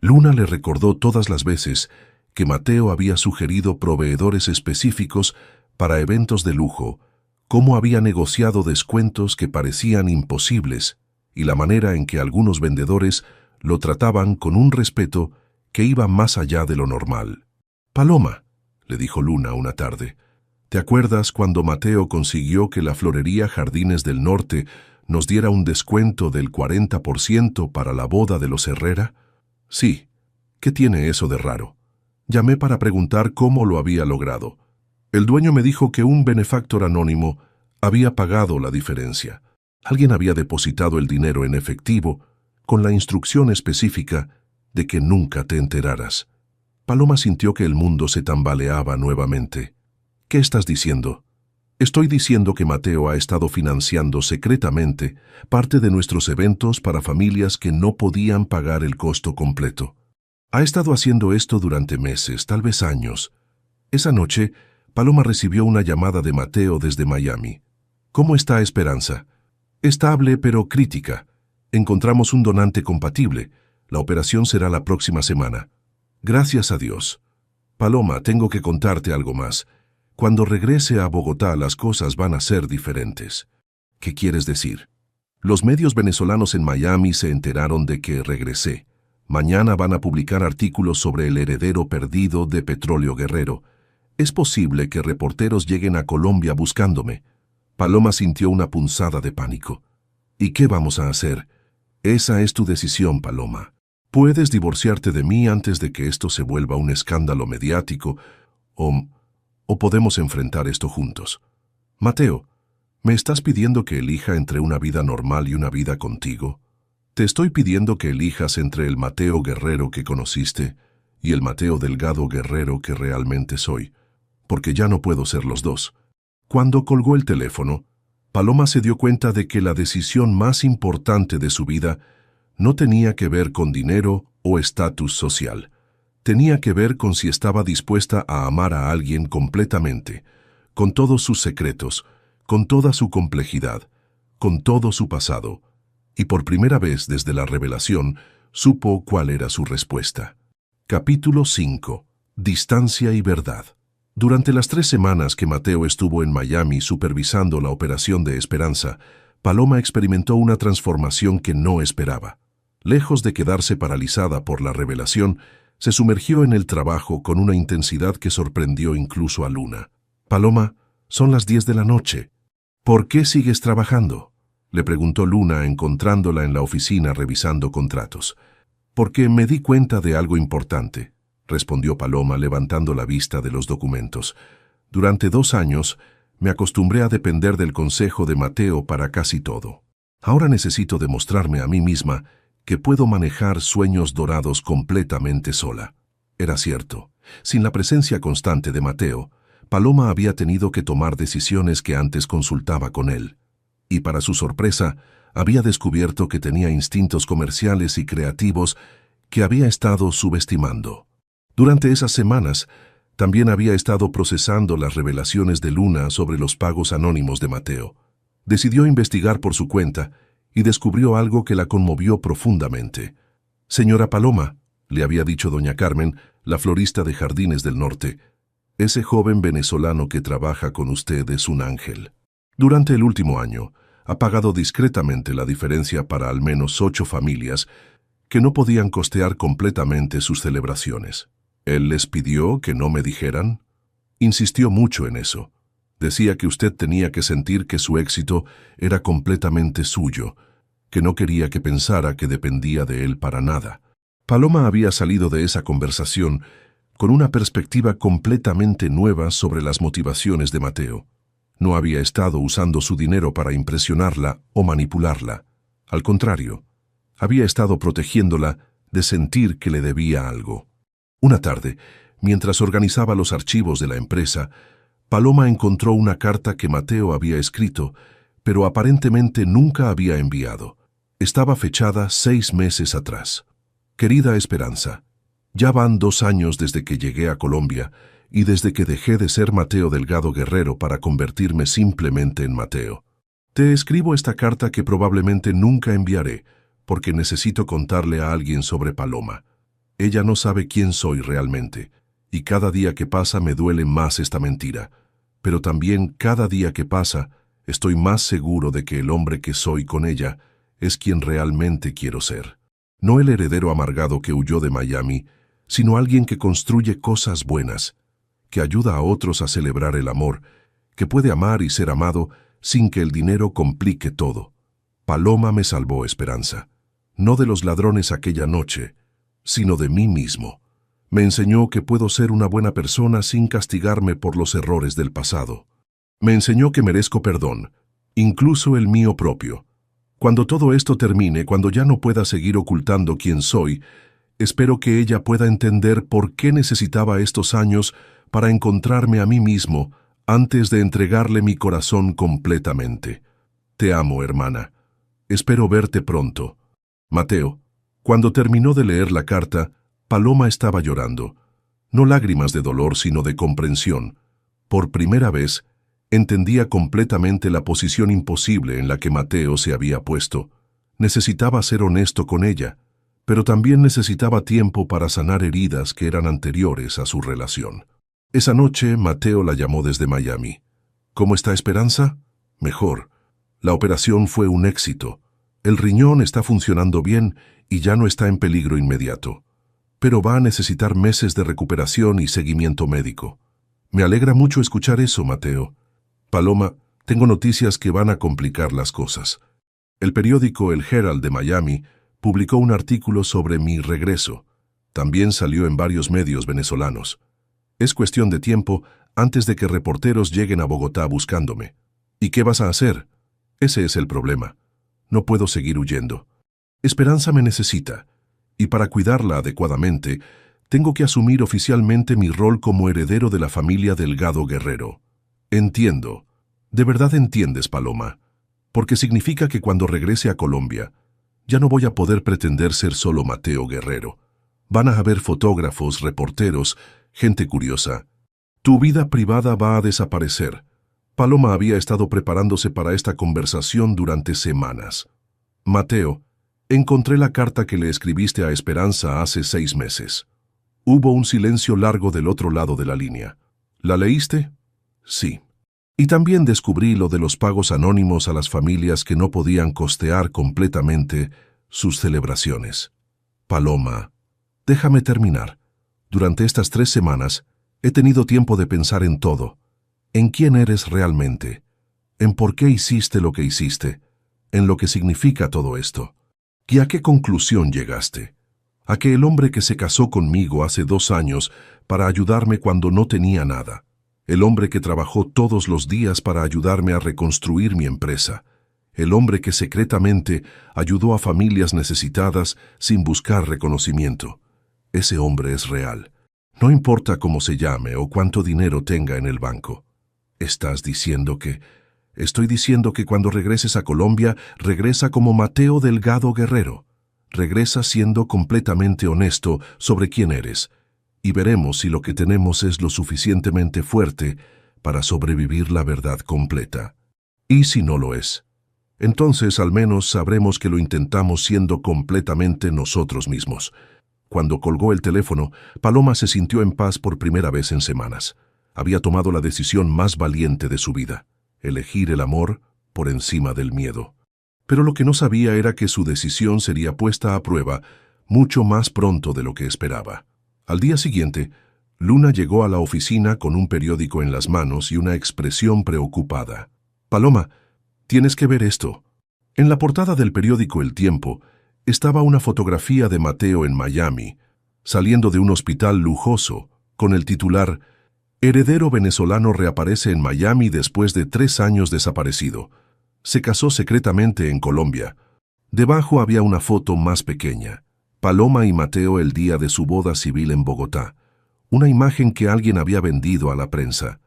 Luna le recordó todas las veces que Mateo había sugerido proveedores específicos para eventos de lujo, cómo había negociado descuentos que parecían imposibles y la manera en que algunos vendedores lo trataban con un respeto que iba más allá de lo normal. «Paloma», le dijo Luna una tarde, «¿te acuerdas cuando Mateo consiguió que la florería Jardines del Norte nos diera un descuento del 40% para la boda de los Herrera?» «Sí. ¿Qué tiene eso de raro?» Llamé para preguntar cómo lo había logrado. El dueño me dijo que un benefactor anónimo había pagado la diferencia. Alguien había depositado el dinero en efectivo con la instrucción específica de que nunca te enteraras. Paloma sintió que el mundo se tambaleaba nuevamente. «¿Qué estás diciendo?» «Estoy diciendo que Mateo ha estado financiando secretamente parte de nuestros eventos para familias que no podían pagar el costo completo. Ha estado haciendo esto durante meses, tal vez años». Esa noche, Paloma recibió una llamada de Mateo desde Miami. «¿Cómo está Esperanza?» «Estable, pero crítica. Encontramos un donante compatible. La operación será la próxima semana». «Gracias a Dios». «Paloma, tengo que contarte algo más. Cuando regrese a Bogotá, las cosas van a ser diferentes». «¿Qué quieres decir?» «Los medios venezolanos en Miami se enteraron de que regresé. Mañana van a publicar artículos sobre el heredero perdido de Petróleo Guerrero. Es posible que reporteros lleguen a Colombia buscándome». Paloma sintió una punzada de pánico. «¿Y qué vamos a hacer?» «Esa es tu decisión, Paloma. Puedes divorciarte de mí antes de que esto se vuelva un escándalo mediático, o podemos enfrentar esto juntos». «Mateo, ¿me estás pidiendo que elija entre una vida normal y una vida contigo?» «Te estoy pidiendo que elijas entre el Mateo Guerrero que conociste y el Mateo Delgado Guerrero que realmente soy, porque ya no puedo ser los dos». Cuando colgó el teléfono, Paloma se dio cuenta de que la decisión más importante de su vida no tenía que ver con dinero o estatus social. Tenía que ver con si estaba dispuesta a amar a alguien completamente, con todos sus secretos, con toda su complejidad, con todo su pasado. Y por primera vez desde la revelación, supo cuál era su respuesta. Capítulo 5. Distancia y verdad. Durante las 3 semanas que Mateo estuvo en Miami supervisando la operación de Esperanza, Paloma experimentó una transformación que no esperaba. Lejos de quedarse paralizada por la revelación, se sumergió en el trabajo con una intensidad que sorprendió incluso a Luna. «Paloma, son las 10 de la noche. ¿Por qué sigues trabajando?», le preguntó Luna encontrándola en la oficina revisando contratos. «Porque me di cuenta de algo importante», respondió Paloma levantando la vista de los documentos. «Durante 2 años me acostumbré a depender del consejo de Mateo para casi todo. Ahora necesito demostrarme a mí misma que puedo manejar sueños dorados completamente sola». Era cierto. Sin la presencia constante de Mateo, Paloma había tenido que tomar decisiones que antes consultaba con él. Y para su sorpresa, había descubierto que tenía instintos comerciales y creativos que había estado subestimando. Durante esas semanas, también había estado procesando las revelaciones de Luna sobre los pagos anónimos de Mateo. Decidió investigar por su cuenta y descubrió algo que la conmovió profundamente. «Señora Paloma», le había dicho doña Carmen, la florista de Jardines del Norte, «ese joven venezolano que trabaja con usted es un ángel. Durante el último año, ha pagado discretamente la diferencia para al menos 8 familias que no podían costear completamente sus celebraciones. ¿Él les pidió que no me dijeran? Insistió mucho en eso. Decía que usted tenía que sentir que su éxito era completamente suyo, que no quería que pensara que dependía de él para nada». Paloma había salido de esa conversación con una perspectiva completamente nueva sobre las motivaciones de Mateo. No había estado usando su dinero para impresionarla o manipularla. Al contrario, había estado protegiéndola de sentir que le debía algo. Una tarde, mientras organizaba los archivos de la empresa, Paloma encontró una carta que Mateo había escrito, pero aparentemente nunca había enviado. Estaba fechada 6 meses atrás. Querida Esperanza, ya van 2 años desde que llegué a Colombia y desde que dejé de ser Mateo Delgado Guerrero para convertirme simplemente en Mateo. Te escribo esta carta que probablemente nunca enviaré, porque necesito contarle a alguien sobre Paloma. Ella no sabe quién soy realmente, y cada día que pasa me duele más esta mentira. Pero también cada día que pasa, estoy más seguro de que el hombre que soy con ella es quien realmente quiero ser. No el heredero amargado que huyó de Miami, sino alguien que construye cosas buenas, que ayuda a otros a celebrar el amor, que puede amar y ser amado sin que el dinero complique todo. Paloma me salvó, Esperanza, no de los ladrones aquella noche, sino de mí mismo. Me enseñó que puedo ser una buena persona sin castigarme por los errores del pasado. Me enseñó que merezco perdón, incluso el mío propio. Cuando todo esto termine, cuando ya no pueda seguir ocultando quién soy, espero que ella pueda entender por qué necesitaba estos años para encontrarme a mí mismo antes de entregarle mi corazón completamente. Te amo, hermana. Espero verte pronto. Mateo. Cuando terminó de leer la carta, Paloma estaba llorando. No lágrimas de dolor, sino de comprensión. Por primera vez, entendía completamente la posición imposible en la que Mateo se había puesto. Necesitaba ser honesto con ella, pero también necesitaba tiempo para sanar heridas que eran anteriores a su relación. Esa noche, Mateo la llamó desde Miami. ¿Cómo está Esperanza? Mejor. La operación fue un éxito. El riñón está funcionando bien y ya no está en peligro inmediato. Pero va a necesitar meses de recuperación y seguimiento médico. Me alegra mucho escuchar eso, Mateo. Paloma, tengo noticias que van a complicar las cosas. El periódico El Herald de Miami publicó un artículo sobre mi regreso. También salió en varios medios venezolanos. Es cuestión de tiempo antes de que reporteros lleguen a Bogotá buscándome. ¿Y qué vas a hacer? Ese es el problema. No puedo seguir huyendo. Esperanza me necesita, y para cuidarla adecuadamente, tengo que asumir oficialmente mi rol como heredero de la familia Delgado Guerrero. Entiendo. ¿De verdad entiendes, Paloma? Porque significa que cuando regrese a Colombia, ya no voy a poder pretender ser solo Mateo Guerrero. Van a haber fotógrafos, reporteros, gente curiosa. Tu vida privada va a desaparecer. Paloma había estado preparándose para esta conversación durante semanas. Mateo, encontré la carta que le escribiste a Esperanza hace 6 meses. Hubo un silencio largo del otro lado de la línea. ¿La leíste? Sí. Y también descubrí lo de los pagos anónimos a las familias que no podían costear completamente sus celebraciones. Paloma, déjame terminar. Durante estas 3 semanas he tenido tiempo de pensar en todo. En quién eres realmente, en por qué hiciste lo que hiciste, en lo que significa todo esto. ¿Y a qué conclusión llegaste? A que el hombre que se casó conmigo hace 2 años para ayudarme cuando no tenía nada, el hombre que trabajó todos los días para ayudarme a reconstruir mi empresa, el hombre que secretamente ayudó a familias necesitadas sin buscar reconocimiento, ese hombre es real. No importa cómo se llame o cuánto dinero tenga en el banco. ¿Estás diciendo que... Estoy diciendo que cuando regreses a Colombia, regresa como Mateo Delgado Guerrero. Regresa siendo completamente honesto sobre quién eres, y veremos si lo que tenemos es lo suficientemente fuerte para sobrevivir la verdad completa. Y si no lo es, entonces al menos sabremos que lo intentamos siendo completamente nosotros mismos. Cuando colgó el teléfono, Paloma se sintió en paz por primera vez en semanas. Había tomado la decisión más valiente de su vida, elegir el amor por encima del miedo. Pero lo que no sabía era que su decisión sería puesta a prueba mucho más pronto de lo que esperaba. Al día siguiente, Luna llegó a la oficina con un periódico en las manos y una expresión preocupada. «Paloma, tienes que ver esto». En la portada del periódico El Tiempo estaba una fotografía de Mateo en Miami, saliendo de un hospital lujoso, con el titular «Heredero venezolano reaparece en Miami después de 3 años desaparecido. Se casó secretamente en Colombia». Debajo había una foto más pequeña. Paloma y Mateo el día de su boda civil en Bogotá. Una imagen que alguien había vendido a la prensa.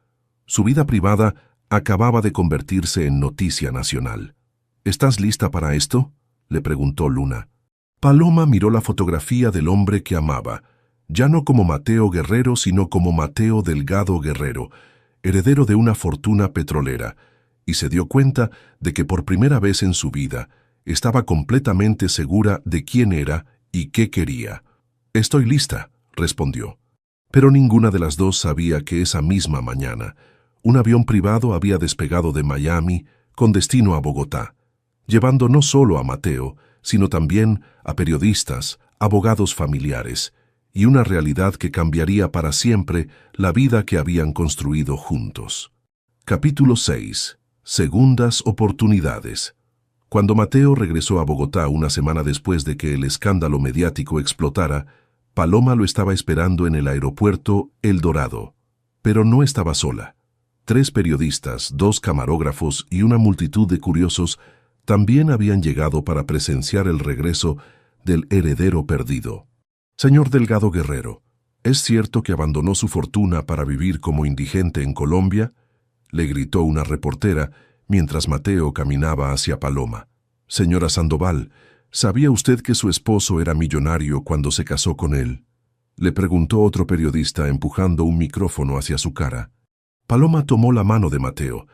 Su vida privada acababa de convertirse en noticia nacional. ¿Estás lista para esto?, le preguntó Luna. Paloma miró la fotografía del hombre que amaba, ya no como Mateo Guerrero, sino como Mateo Delgado Guerrero, heredero de una fortuna petrolera, y se dio cuenta de que por primera vez en su vida estaba completamente segura de quién era y qué quería. «Estoy lista», respondió. Pero ninguna de las dos sabía que esa misma mañana un avión privado había despegado de Miami con destino a Bogotá, llevando no solo a Mateo, sino también a periodistas, abogados familiares, y una realidad que cambiaría para siempre la vida que habían construido juntos. Capítulo 6. Segundas oportunidades. Cuando Mateo regresó a Bogotá una semana después de que el escándalo mediático explotara, Paloma lo estaba esperando en el aeropuerto El Dorado. Pero no estaba sola. 3 periodistas, 2 camarógrafos y una multitud de curiosos también habían llegado para presenciar el regreso del heredero perdido. «Señor Delgado Guerrero, ¿es cierto que abandonó su fortuna para vivir como indigente en Colombia?», le gritó una reportera mientras Mateo caminaba hacia Paloma. «Señora Sandoval, ¿sabía usted que su esposo era millonario cuando se casó con él?», le preguntó otro periodista empujando un micrófono hacia su cara. Paloma tomó la mano de Mateo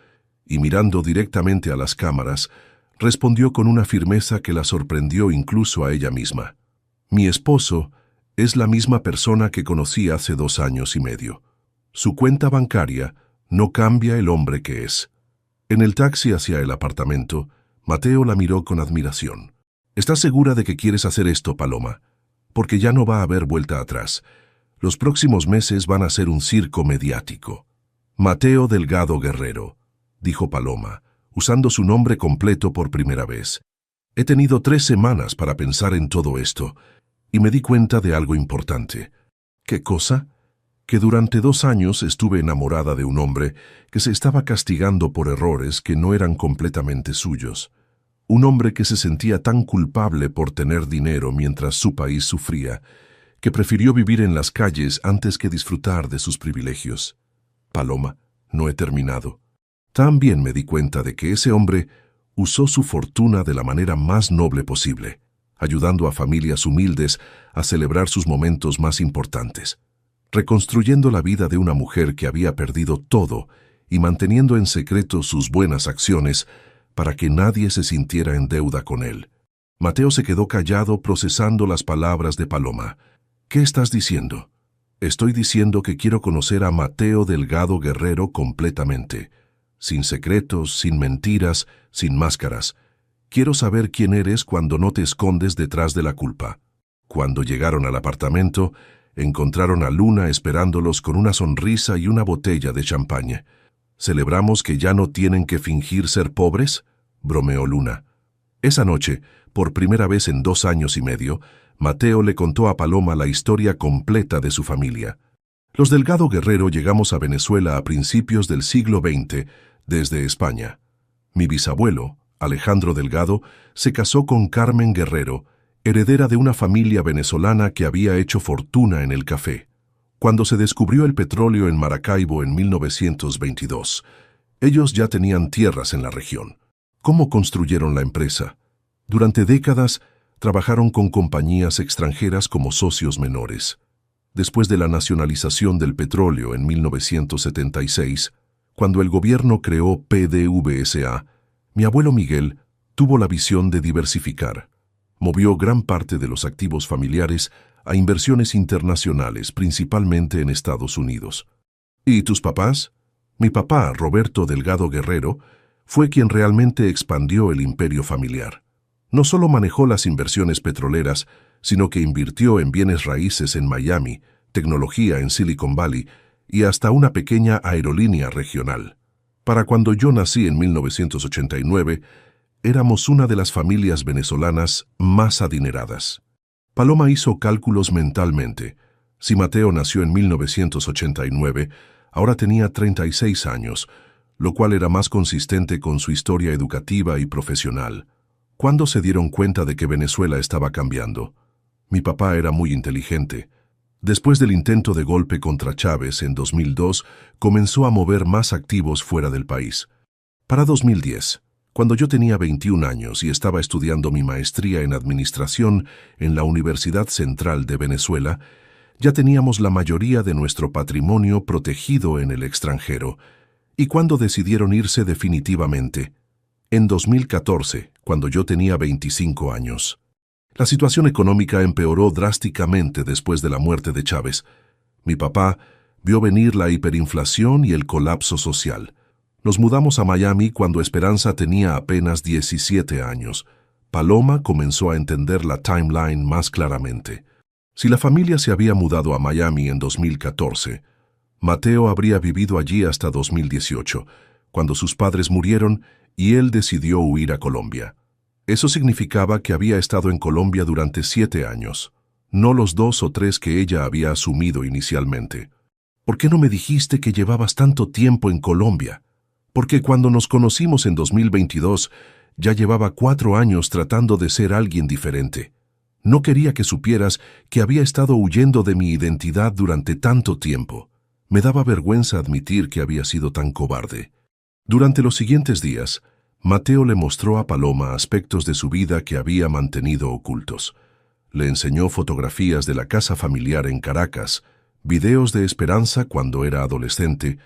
y, mirando directamente a las cámaras, respondió con una firmeza que la sorprendió incluso a ella misma. «Mi esposo es la misma persona que conocí hace 2 años y medio. Su cuenta bancaria no cambia el hombre que es». En el taxi hacia el apartamento, Mateo la miró con admiración. «¿Estás segura de que quieres hacer esto, Paloma? Porque ya no va a haber vuelta atrás. Los próximos meses van a ser un circo mediático». «Mateo Delgado Guerrero», dijo Paloma, usando su nombre completo por primera vez. «He tenido 3 semanas para pensar en todo esto, y me di cuenta de algo importante». «¿Qué cosa?». «Que durante 2 años estuve enamorada de un hombre que se estaba castigando por errores que no eran completamente suyos. Un hombre que se sentía tan culpable por tener dinero mientras su país sufría, que prefirió vivir en las calles antes que disfrutar de sus privilegios». «Paloma, no he terminado. También me di cuenta de que ese hombre usó su fortuna de la manera más noble posible, ayudando a familias humildes a celebrar sus momentos más importantes, reconstruyendo la vida de una mujer que había perdido todo y manteniendo en secreto sus buenas acciones para que nadie se sintiera en deuda con él». Mateo se quedó callado procesando las palabras de Paloma. «¿Qué estás diciendo?». «Estoy diciendo que quiero conocer a Mateo Delgado Guerrero completamente, sin secretos, sin mentiras, sin máscaras. Quiero saber quién eres cuando no te escondes detrás de la culpa». Cuando llegaron al apartamento, encontraron a Luna esperándolos con una sonrisa y una botella de champaña. «¿Celebramos que ya no tienen que fingir ser pobres?», bromeó Luna. Esa noche, por primera vez en 2 años y medio, Mateo le contó a Paloma la historia completa de su familia. «Los Delgado Guerrero llegamos a Venezuela a principios del siglo XX desde España. Mi bisabuelo, Alejandro Delgado, se casó con Carmen Guerrero, heredera de una familia venezolana que había hecho fortuna en el café. Cuando se descubrió el petróleo en Maracaibo en 1922, ellos ya tenían tierras en la región. ¿Cómo construyeron la empresa? Durante décadas, trabajaron con compañías extranjeras como socios menores. Después de la nacionalización del petróleo en 1976, cuando el gobierno creó PDVSA, mi abuelo Miguel tuvo la visión de diversificar. Movió gran parte de los activos familiares a inversiones internacionales, principalmente en Estados Unidos». «¿Y tus papás?». «Mi papá, Roberto Delgado Guerrero, fue quien realmente expandió el imperio familiar. No solo manejó las inversiones petroleras, sino que invirtió en bienes raíces en Miami, tecnología en Silicon Valley y hasta una pequeña aerolínea regional. Para cuando yo nací en 1989, éramos una de las familias venezolanas más adineradas». Paloma hizo cálculos mentalmente. Si Mateo nació en 1989, ahora tenía 36 años, lo cual era más consistente con su historia educativa y profesional. ¿Cuándo se dieron cuenta de que Venezuela estaba cambiando? Mi papá era muy inteligente. Después del intento de golpe contra Chávez en 2002, comenzó a mover más activos fuera del país. Para 2010, cuando yo tenía 21 años y estaba estudiando mi maestría en administración en la Universidad Central de Venezuela, ya teníamos la mayoría de nuestro patrimonio protegido en el extranjero. ¿Y cuándo decidieron irse definitivamente? En 2014, cuando yo tenía 25 años. La situación económica empeoró drásticamente después de la muerte de Chávez. Mi papá vio venir la hiperinflación y el colapso social. Nos mudamos a Miami cuando Esperanza tenía apenas 17 años. Paloma comenzó a entender la timeline más claramente. Si la familia se había mudado a Miami en 2014, Mateo habría vivido allí hasta 2018, cuando sus padres murieron y él decidió huir a Colombia. Eso significaba que había estado en Colombia durante 7 años, no los 2 o 3 que ella había asumido inicialmente. ¿Por qué no me dijiste que llevabas tanto tiempo en Colombia? Porque cuando nos conocimos en 2022, ya llevaba 4 años tratando de ser alguien diferente. No quería que supieras que había estado huyendo de mi identidad durante tanto tiempo. Me daba vergüenza admitir que había sido tan cobarde. Durante los siguientes días, Mateo le mostró a Paloma aspectos de su vida que había mantenido ocultos. Le enseñó fotografías de la casa familiar en Caracas, videos de Esperanza cuando era adolescente,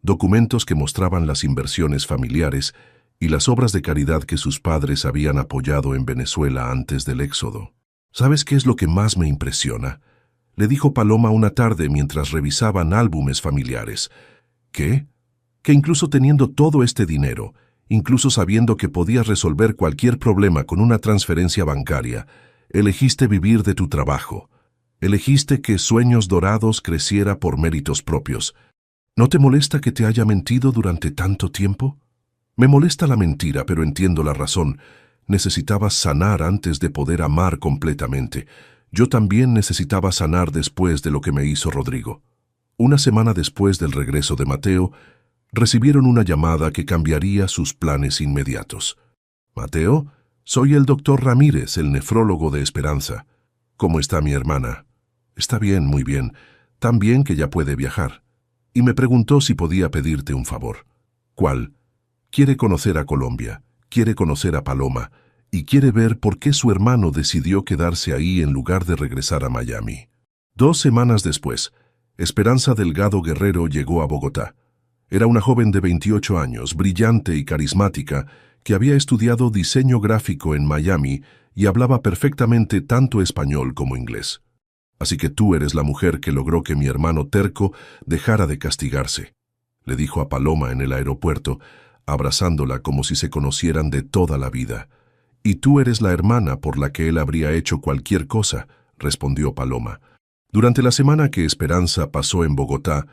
documentos que mostraban las inversiones familiares y las obras de caridad que sus padres habían apoyado en Venezuela antes del éxodo. ¿Sabes qué es lo que más me impresiona?, le dijo Paloma una tarde mientras revisaban álbumes familiares. ¿Qué? Que incluso teniendo todo este dinero, incluso sabiendo que podías resolver cualquier problema con una transferencia bancaria, elegiste vivir de tu trabajo. Elegiste que Sueños Dorados creciera por méritos propios. ¿No te molesta que te haya mentido durante tanto tiempo? Me molesta la mentira, pero entiendo la razón. Necesitabas sanar antes de poder amar completamente. Yo también necesitaba sanar después de lo que me hizo Rodrigo. Una semana después del regreso de Mateo, recibieron una llamada que cambiaría sus planes inmediatos. «Mateo, soy el doctor Ramírez, el nefrólogo de Esperanza. ¿Cómo está mi hermana?» «Está bien, muy bien. Tan bien que ya puede viajar». Y me preguntó si podía pedirte un favor. «¿Cuál?» «Quiere conocer a Colombia, quiere conocer a Paloma, y quiere ver por qué su hermano decidió quedarse ahí en lugar de regresar a Miami». 2 semanas después, Esperanza Delgado Guerrero llegó a Bogotá. Era una joven de 28 años, brillante y carismática, que había estudiado diseño gráfico en Miami y hablaba perfectamente tanto español como inglés. «Así que tú eres la mujer que logró que mi hermano terco dejara de castigarse», le dijo a Paloma en el aeropuerto, abrazándola como si se conocieran de toda la vida. «Y tú eres la hermana por la que él habría hecho cualquier cosa», respondió Paloma. Durante la semana que Esperanza pasó en Bogotá,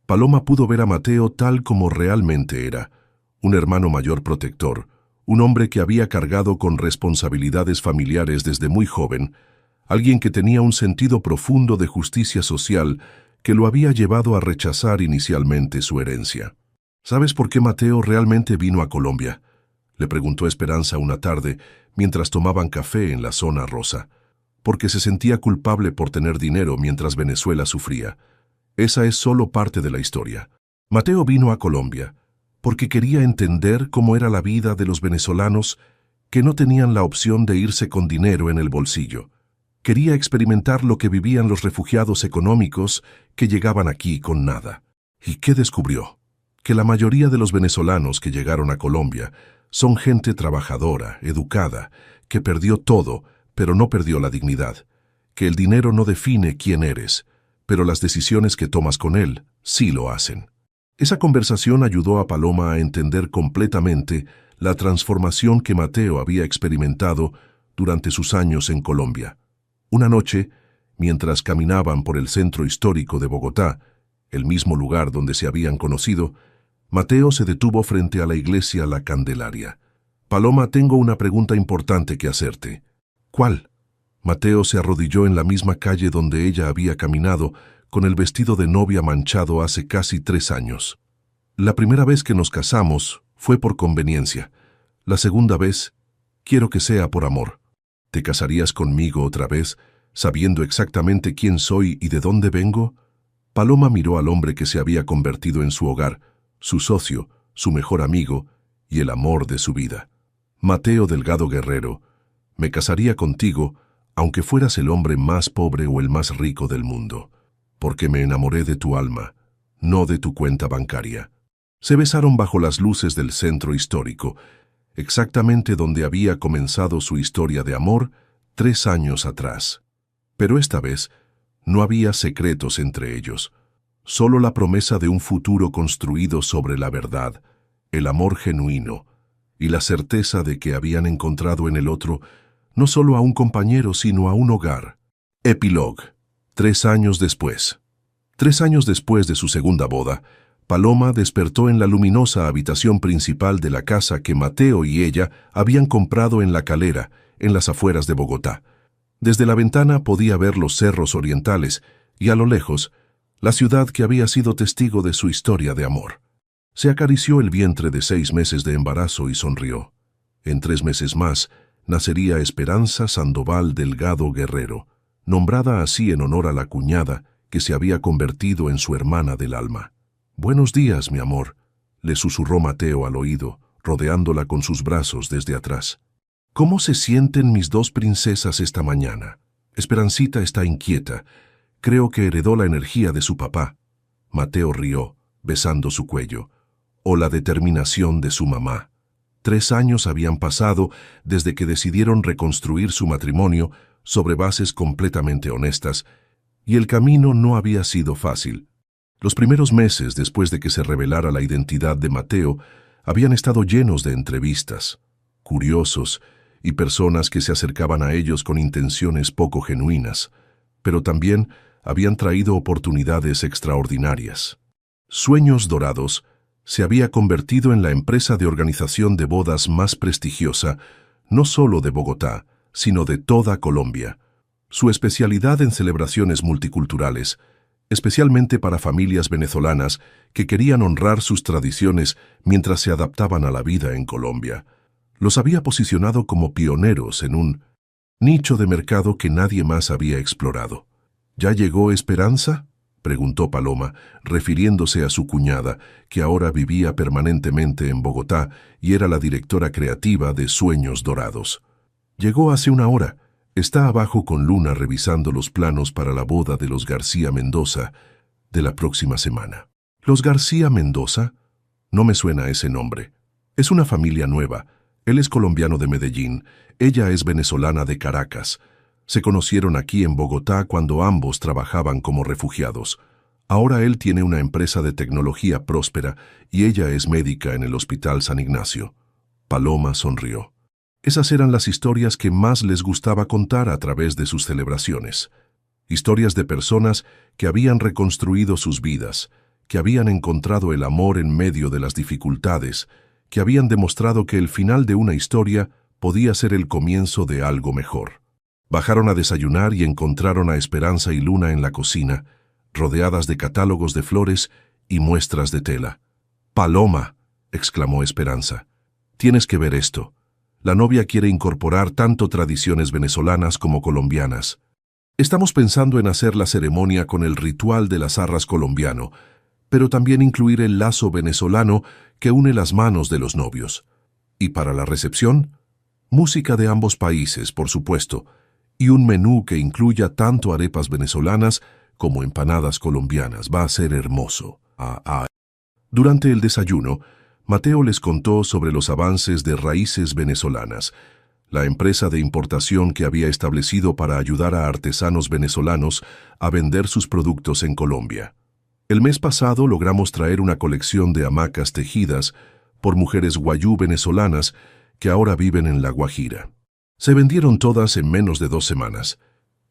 Paloma pudo ver a Mateo tal como realmente era, un hermano mayor protector, un hombre que había cargado con responsabilidades familiares desde muy joven, alguien que tenía un sentido profundo de justicia social que lo había llevado a rechazar inicialmente su herencia. «¿Sabes por qué Mateo realmente vino a Colombia?», le preguntó Esperanza una tarde mientras tomaban café en la zona rosa. «Porque se sentía culpable por tener dinero mientras Venezuela sufría. Esa es solo parte de la historia. Mateo vino a Colombia porque quería entender cómo era la vida de los venezolanos que no tenían la opción de irse con dinero en el bolsillo. Quería experimentar lo que vivían los refugiados económicos que llegaban aquí con nada. ¿Y qué descubrió? Que la mayoría de los venezolanos que llegaron a Colombia son gente trabajadora, educada, que perdió todo, pero no perdió la dignidad. Que el dinero no define quién eres, pero las decisiones que tomas con él sí lo hacen». Esa conversación ayudó a Paloma a entender completamente la transformación que Mateo había experimentado durante sus años en Colombia. Una noche, mientras caminaban por el centro histórico de Bogotá, el mismo lugar donde se habían conocido, Mateo se detuvo frente a la iglesia La Candelaria. «Paloma, tengo una pregunta importante que hacerte». «¿Cuál?». Mateo se arrodilló en la misma calle donde ella había caminado, con el vestido de novia manchado hace casi 3 años. «La primera vez que nos casamos fue por conveniencia. La segunda vez, quiero que sea por amor. ¿Te casarías conmigo otra vez sabiendo exactamente quién soy y de dónde vengo? Paloma miró al hombre que se había convertido en su hogar, su socio, su mejor amigo y el amor de su vida. Mateo Delgado Guerrero, me casaría contigo aunque fueras el hombre más pobre o el más rico del mundo, porque me enamoré de tu alma, no de tu cuenta bancaria. Se besaron bajo las luces del centro histórico, exactamente donde había comenzado su historia de amor 3 años atrás. Pero esta vez no había secretos entre ellos, solo la promesa de un futuro construido sobre la verdad, el amor genuino y la certeza de que habían encontrado en el otro no solo a un compañero, sino a un hogar. Epílogo. 3 años después. 3 años después de su segunda boda, Paloma despertó en la luminosa habitación principal de la casa que Mateo y ella habían comprado en La Calera, en las afueras de Bogotá. Desde la ventana podía ver los cerros orientales y a lo lejos, la ciudad que había sido testigo de su historia de amor. Se acarició el vientre de 6 meses de embarazo y sonrió. En 3 meses más, nacería Esperanza Sandoval Delgado Guerrero, nombrada así en honor a la cuñada que se había convertido en su hermana del alma. «Buenos días, mi amor», le susurró Mateo al oído, rodeándola con sus brazos desde atrás. «¿Cómo se sienten mis 2 princesas esta mañana? Esperancita está inquieta. Creo que heredó la energía de su papá». Mateo rió, besando su cuello. «O la determinación de su mamá». 3 años habían pasado desde que decidieron reconstruir su matrimonio sobre bases completamente honestas, y el camino no había sido fácil. Los primeros meses después de que se revelara la identidad de Mateo habían estado llenos de entrevistas, curiosos y personas que se acercaban a ellos con intenciones poco genuinas, pero también habían traído oportunidades extraordinarias. Sueños Dorados se había convertido en la empresa de organización de bodas más prestigiosa, no solo de Bogotá, sino de toda Colombia. Su especialidad en celebraciones multiculturales, especialmente para familias venezolanas que querían honrar sus tradiciones mientras se adaptaban a la vida en Colombia, los había posicionado como pioneros en un nicho de mercado que nadie más había explorado. ¿Ya llegó Esperanza?, preguntó Paloma, refiriéndose a su cuñada, que ahora vivía permanentemente en Bogotá y era la directora creativa de Sueños Dorados. «Llegó hace 1 hora. Está abajo con Luna revisando los planos para la boda de los García Mendoza de la próxima semana». «¿Los García Mendoza?» No me suena ese nombre. Es una familia nueva. Él es colombiano de Medellín, ella es venezolana de Caracas. Se conocieron aquí en Bogotá cuando ambos trabajaban como refugiados. Ahora él tiene una empresa de tecnología próspera y ella es médica en el Hospital San Ignacio. Paloma sonrió. Esas eran las historias que más les gustaba contar a través de sus celebraciones. Historias de personas que habían reconstruido sus vidas, que habían encontrado el amor en medio de las dificultades, que habían demostrado que el final de una historia podía ser el comienzo de algo mejor. Bajaron a desayunar y encontraron a Esperanza y Luna en la cocina, rodeadas de catálogos de flores y muestras de tela. «Paloma», exclamó Esperanza, «tienes que ver esto. La novia quiere incorporar tanto tradiciones venezolanas como colombianas. Estamos pensando en hacer la ceremonia con el ritual de las arras colombiano, pero también incluir el lazo venezolano que une las manos de los novios. Y para la recepción, música de ambos países, por supuesto, y un menú que incluya tanto arepas venezolanas como empanadas colombianas. Va a ser hermoso». Durante el desayuno, Mateo les contó sobre los avances de Raíces Venezolanas, la empresa de importación que había establecido para ayudar a artesanos venezolanos a vender sus productos en Colombia. El mes pasado logramos traer una colección de hamacas tejidas por mujeres guayú venezolanas que ahora viven en La Guajira. Se vendieron todas en menos de 2 semanas.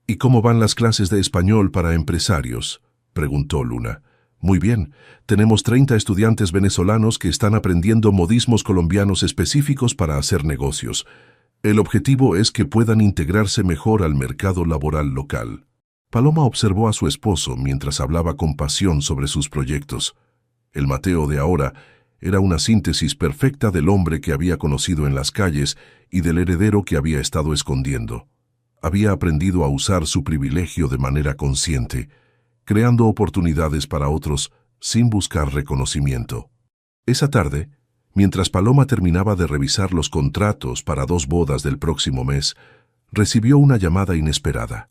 «¿Y cómo van las clases de español para empresarios?», preguntó Luna. «Muy bien, tenemos 30 estudiantes venezolanos que están aprendiendo modismos colombianos específicos para hacer negocios. El objetivo es que puedan integrarse mejor al mercado laboral local». Paloma observó a su esposo mientras hablaba con pasión sobre sus proyectos. El Mateo de ahora era una síntesis perfecta del hombre que había conocido en las calles y del heredero que había estado escondiendo. Había aprendido a usar su privilegio de manera consciente, creando oportunidades para otros sin buscar reconocimiento. Esa tarde, mientras Paloma terminaba de revisar los contratos para 2 bodas del próximo mes, recibió una llamada inesperada.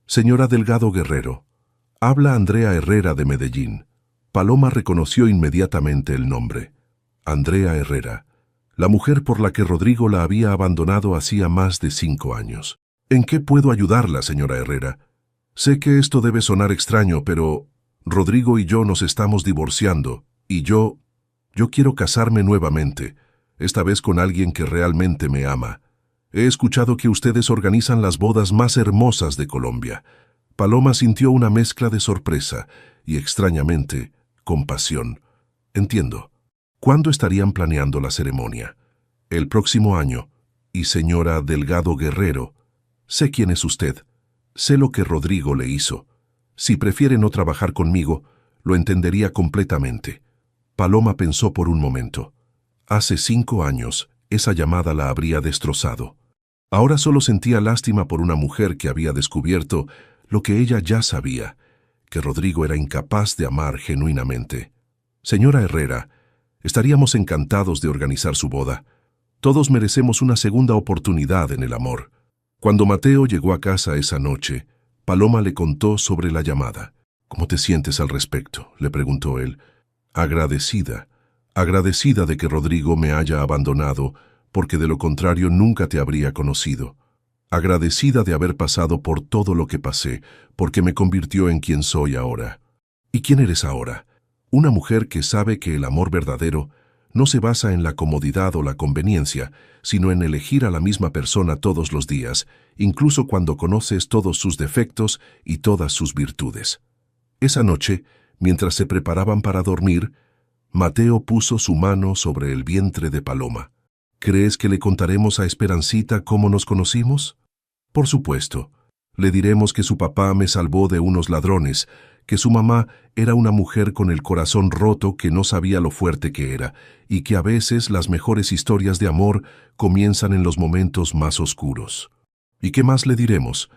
«Señora Delgado Guerrero, habla Andrea Herrera de Medellín». Paloma reconoció inmediatamente el nombre. Andrea Herrera, la mujer por la que Rodrigo la había abandonado hacía más de 5 años. «¿En qué puedo ayudarla, señora Herrera? Sé que esto debe sonar extraño, pero Rodrigo y yo nos estamos divorciando, y yo quiero casarme nuevamente, esta vez con alguien que realmente me ama. He escuchado que ustedes organizan las bodas más hermosas de Colombia». Paloma sintió una mezcla de sorpresa y, extrañamente, compasión. «Entiendo. ¿Cuándo estarían planeando la ceremonia?» «El próximo año. Y señora Delgado Guerrero, sé quién es usted. Sé lo que Rodrigo le hizo. Si prefiere no trabajar conmigo, lo entendería completamente». Paloma pensó por un momento. Hace 5 años, esa llamada la habría destrozado. Ahora solo sentía lástima por una mujer que había descubierto lo que ella ya sabía, que Rodrigo era incapaz de amar genuinamente. «Señora Herrera, estaríamos encantados de organizar su boda. Todos merecemos una segunda oportunidad en el amor». Cuando Mateo llegó a casa esa noche, Paloma le contó sobre la llamada. «¿Cómo te sientes al respecto?», le preguntó él. «Agradecida de que Rodrigo me haya abandonado, porque de lo contrario nunca te habría conocido. Agradecida de haber pasado por todo lo que pasé, porque me convirtió en quien soy ahora». «¿Y quién eres ahora?». «Una mujer que sabe que el amor verdadero no se basa en la comodidad o la conveniencia, sino en elegir a la misma persona todos los días, incluso cuando conoces todos sus defectos y todas sus virtudes». Esa noche, mientras se preparaban para dormir, Mateo puso su mano sobre el vientre de Paloma. «¿Crees que le contaremos a Esperancita cómo nos conocimos?». «Por supuesto. Le diremos que su papá me salvó de unos ladrones, que su mamá era una mujer con el corazón roto que no sabía lo fuerte que era, y que a veces las mejores historias de amor comienzan en los momentos más oscuros». «¿Y qué más le diremos?».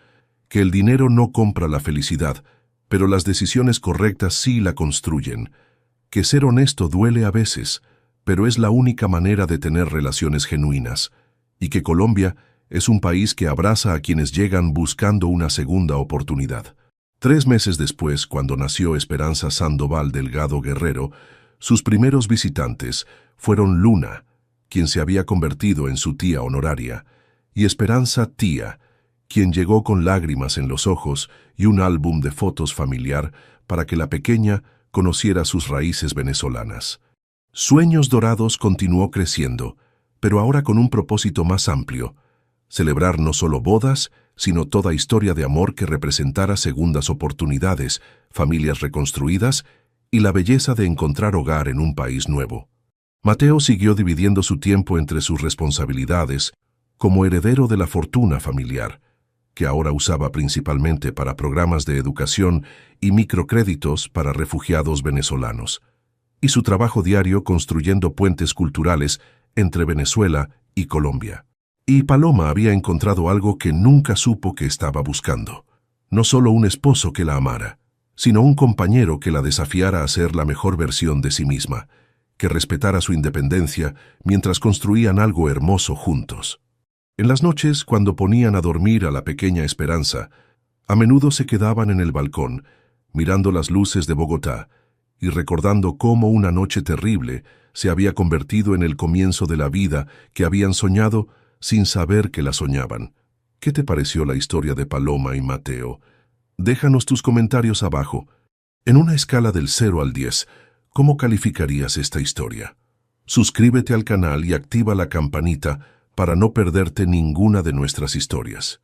«Que el dinero no compra la felicidad, pero las decisiones correctas sí la construyen. Que ser honesto duele a veces, pero es la única manera de tener relaciones genuinas. Y que Colombia es un país que abraza a quienes llegan buscando una segunda oportunidad». 3 meses después, cuando nació Esperanza Sandoval Delgado Guerrero, sus primeros visitantes fueron Luna, quien se había convertido en su tía honoraria, y Esperanza Tía, quien llegó con lágrimas en los ojos y un álbum de fotos familiar para que la pequeña conociera sus raíces venezolanas. Sueños Dorados continuó creciendo, pero ahora con un propósito más amplio: celebrar no solo bodas, sino toda historia de amor que representara segundas oportunidades, familias reconstruidas y la belleza de encontrar hogar en un país nuevo. Mateo siguió dividiendo su tiempo entre sus responsabilidades como heredero de la fortuna familiar, que ahora usaba principalmente para programas de educación y microcréditos para refugiados venezolanos, y su trabajo diario construyendo puentes culturales entre Venezuela y Colombia. Y Paloma había encontrado algo que nunca supo que estaba buscando. No solo un esposo que la amara, sino un compañero que la desafiara a ser la mejor versión de sí misma, que respetara su independencia mientras construían algo hermoso juntos. En las noches, cuando ponían a dormir a la pequeña Esperanza, a menudo se quedaban en el balcón, mirando las luces de Bogotá y recordando cómo una noche terrible se había convertido en el comienzo de la vida que habían soñado sin saber que la soñaban. ¿Qué te pareció la historia de Paloma y Mateo? Déjanos tus comentarios abajo. En una escala del 0 al 10, ¿cómo calificarías esta historia? Suscríbete al canal y activa la campanita para no perderte ninguna de nuestras historias.